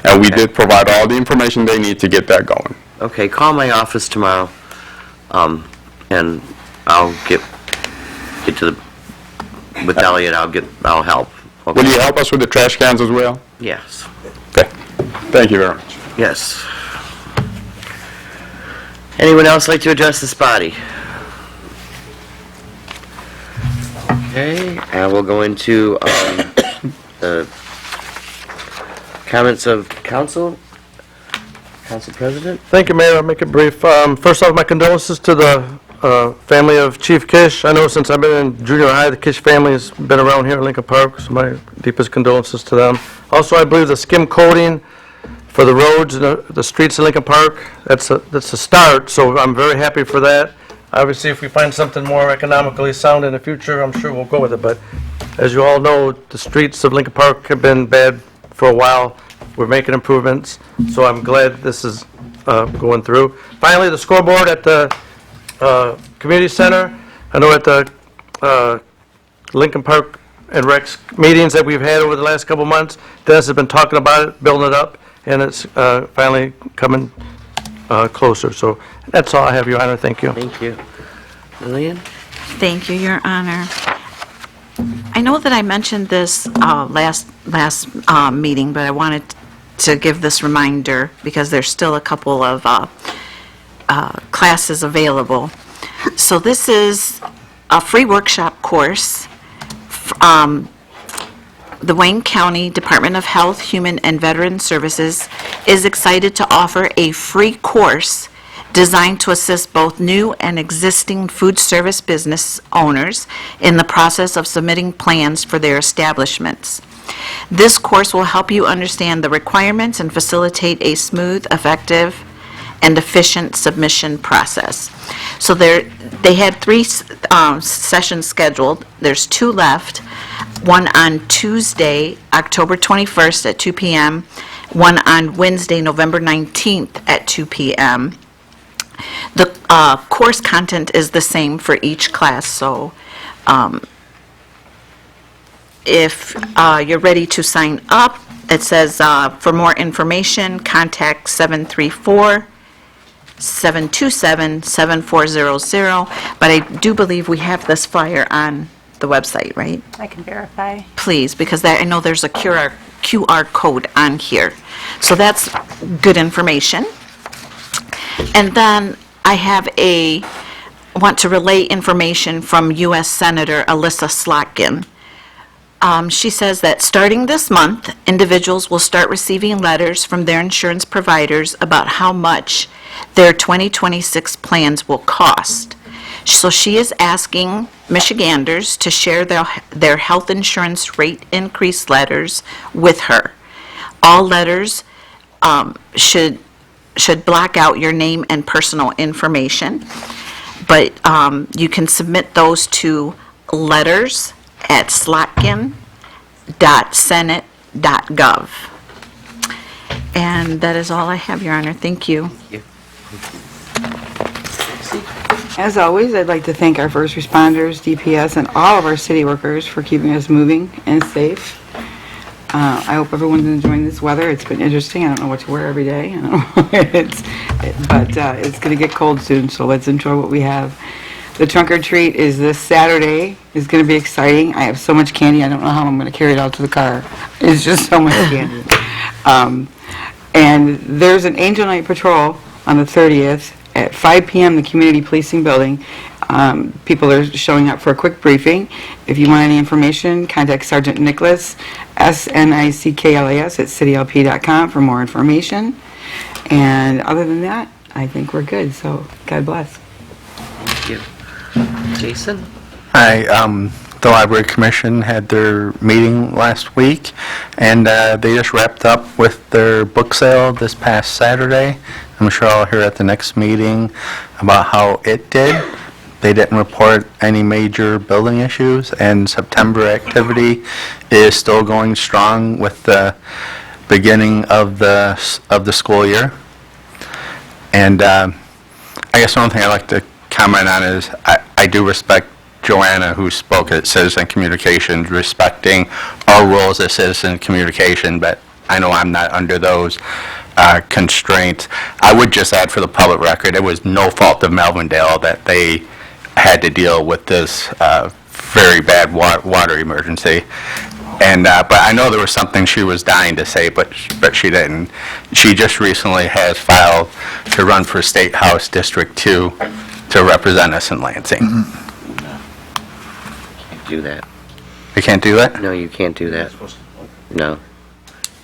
Speaker 16: And we did provide all the information they need to get that going.
Speaker 2: Okay, call my office tomorrow, and I'll get to the, with Elliot, I'll help. Okay?
Speaker 16: Will you help us with the trash cans as well?
Speaker 2: Yes.
Speaker 16: Okay. Thank you very much.
Speaker 2: Yes. Anyone else like to address this body? Okay, and we'll go into the comments of council. Council President?
Speaker 17: Thank you, Mayor. I'll make it brief. First off, my condolences to the family of Chief Kish. I know since I've been in junior high, the Kish family has been around here in Lincoln Park, so my deepest condolences to them. Also, I believe the skim coating for the roads and the streets in Lincoln Park, that's a start, so I'm very happy for that. Obviously, if we find something more economically sound in the future, I'm sure we'll go with it. But as you all know, the streets of Lincoln Park have been bad for a while. We're making improvements, so I'm glad this is going through. Finally, the scoreboard at the community center. I know at the Lincoln Park and Rex meetings that we've had over the last couple months, Dennis has been talking about it, building it up, and it's finally coming closer. So that's all I have, Your Honor. Thank you.
Speaker 2: Thank you. Lillian?
Speaker 5: Thank you, Your Honor. I know that I mentioned this last meeting, but I wanted to give this reminder because there's still a couple of classes available. So this is a free workshop course. The Wayne County Department of Health, Human and Veteran Services is excited to offer a free course designed to assist both new and existing food service business owners in the process of submitting plans for their establishments. This course will help you understand the requirements and facilitate a smooth, effective, and efficient submission process. So they had 3 sessions scheduled. There's 2 left. one on Tuesday, October 21st at 2 p.m., one on Wednesday, November 19th at 2 p.m. The course content is the same for each class, so if you're ready to sign up, it says for more information, contact 734-727-7400, but I do believe we have this flyer on the website, right?
Speaker 8: I can verify.
Speaker 5: Please, because I know there's a QR code on here. So that's good information. And then I want to relay information from U.S. Senator Alyssa Slotkin. She says that starting this month, individuals will start receiving letters from their insurance providers about how much their 2026 plans will cost. So she is asking Michiganders to share their health insurance rate increase letters with her. All letters should block out your name and personal information, but you can submit those to letters@slotkin.senate.gov. And that is all I have, Your Honor. Thank you.
Speaker 18: As always, I'd like to thank our first responders, DPS, and all of our city workers for keeping us moving and safe. I hope everyone's enjoying this weather. It's been interesting. I don't know what to wear every day. I don't know. But it's going to get cold soon, so let's enjoy what we have. The trunk or treat is this Saturday. It's going to be exciting. I have so much candy, I don't know how I'm going to carry it out to the car. It's just so much candy. And there's an Angel Night Patrol on the 30th at 5 p.m. in the Community Policing Building. People are showing up for a quick briefing. If you want any information, contact Sergeant Nicholas, SNICKLAS, at citylp.com for more information. And other than that, I think we're good, so God bless.
Speaker 2: Thank you. Jason?
Speaker 1: Hi, the Library Commission had their meeting last week, and they just wrapped up with their book sale this past Saturday. I'm sure I'll hear at the next meeting about how it did. They didn't report any major building issues, and September activity is still going strong with the beginning of the school year. And I guess the only thing I'd like to comment on is I do respect Joanna, who spoke at Citizen Communications, respecting our roles as citizen communication, but I know I'm not under those constraints. I would just add for the public record, it was no fault of Melvindale that they had to deal with this very bad water emergency. And but I know there was something she was dying to say, but she didn't. She just recently has filed to run for State House District 2 to represent us in Lansing.
Speaker 2: Can't do that.
Speaker 1: You can't do that?
Speaker 2: No, you can't do that. No,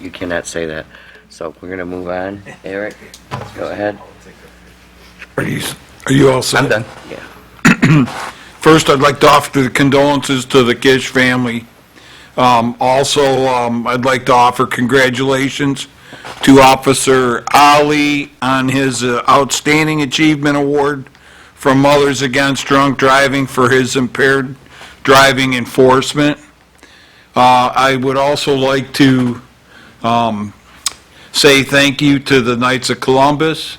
Speaker 2: you cannot say that. So we're going to move on. Eric, go ahead.
Speaker 10: Are you all set?
Speaker 1: I'm done.
Speaker 2: Yeah.
Speaker 10: First, I'd like to offer the condolences to the Gish family. Also, I'd like to offer congratulations to Officer Ali on his Outstanding Achievement Award from Mothers Against Drunk Driving for his impaired driving enforcement. I would also like to say thank you to the Knights of Columbus.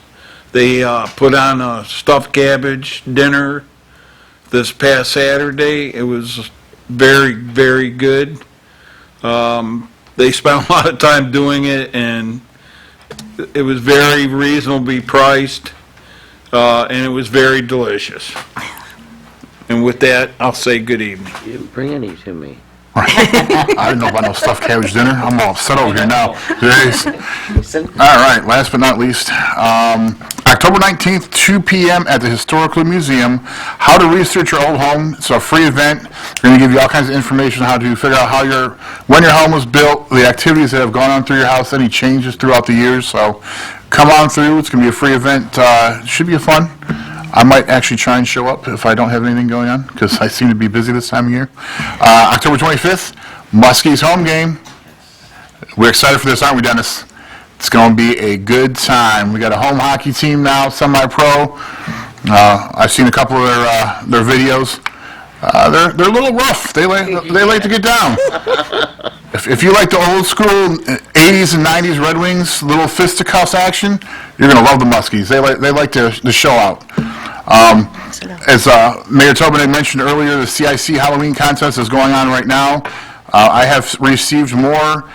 Speaker 10: They put on a stuffed cabbage dinner this past Saturday. It was very, very good. They spent a lot of time doing it, and it was very reasonably priced, and it was very delicious. And with that, I'll say good evening.
Speaker 2: You didn't bring any to me.
Speaker 19: I didn't know about no stuffed cabbage dinner. I'm all upset over here now. Jeez. All right, last but not least, October 19th, 2 p.m. at the Historical Museum, How to Research Your Old Home. It's a free event. We're going to give you all kinds of information on how to figure out when your home was built, the activities that have gone on through your house, any changes throughout the years. So come on through. It's going to be a free event. It should be fun. I might actually try and show up if I don't have anything going on, because I seem to be busy this time of year. October 25th, Muskies home game. We're excited for this, aren't we, Dennis? It's going to be a good time. We got a home hockey team now, semi-pro. I've seen a couple of their videos. they're a little rough. They like to get down. If you like the old school 80s and 90s Red Wings, little fisticuffs action, you're going to love the Muskies. They like to show out. As Mayor Tobin had mentioned earlier, the CIC Halloween contest is going on right now. I have received more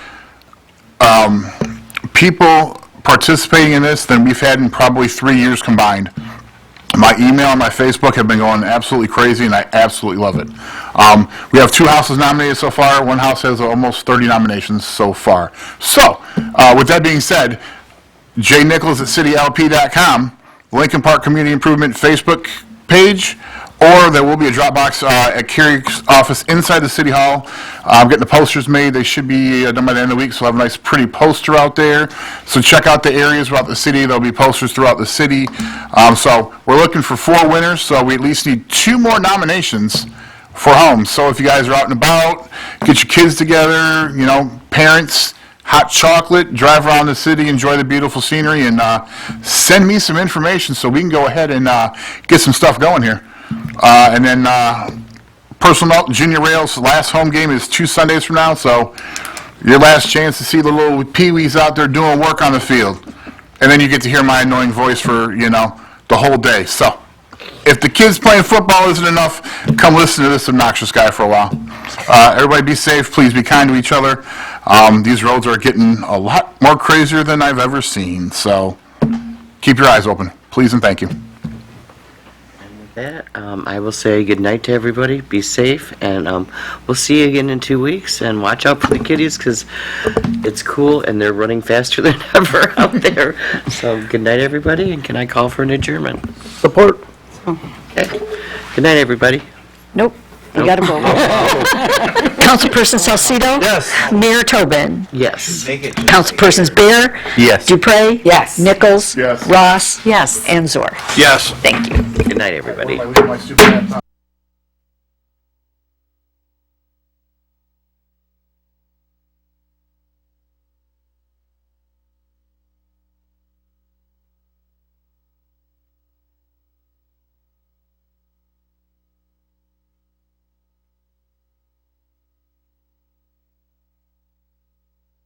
Speaker 19: people participating in this than we've had in probably 3 years combined. My email and my Facebook have been going absolutely crazy, and I absolutely love it. We have 2 houses nominated so far. One house has almost 30 nominations so far. So, with that being said, jnichols@citylp.com, Lincoln Park Community Improvement Facebook page, or there will be a drop box at Carrie's office inside the City Hall. I'm getting the posters made. They should be done by the end of the week, so I'll have a nice pretty poster out there. So check out the areas throughout the city. There'll be posters throughout the city. So we're looking for 4 winners, so we at least need 2 more nominations for homes. So if you guys are out and about, get your kids together, parents, hot chocolate, drive around the city, enjoy the beautiful scenery, and send me some information so we can go ahead and get some stuff going here. And then, personal note, Junior Rails' last home game is 2 Sundays from now, so your last chance to see the little peewees out there doing work on the field. And then you get to hear my annoying voice for, the whole day. So, if the kids playing football isn't enough, come listen to this obnoxious guy for a while. Everybody be safe. Please be kind to each other. These roads are getting a lot more crazier than I've ever seen, so keep your eyes open. Please and thank you.
Speaker 2: That, I will say good night to everybody, be safe, and we'll see you again in 2 weeks, and watch out for the kiddies, because it's cool, and they're running faster than ever out there. So, good night, everybody, and can I call for an adjournment?
Speaker 17: Support.
Speaker 2: Okay. Good night, everybody.
Speaker 4: Nope, we gotta vote. Councilperson Salcido?
Speaker 17: Yes.
Speaker 4: Mayor Tobin?
Speaker 2: Yes.
Speaker 4: Councilpersons Bear?
Speaker 1: Yes.
Speaker 4: Dupre?
Speaker 18: Yes.
Speaker 4: Nichols?
Speaker 19: Yes.
Speaker 4: Ross? Yes. And Zor?
Speaker 10: Yes.
Speaker 4: Thank you.
Speaker 2: Good night, everybody.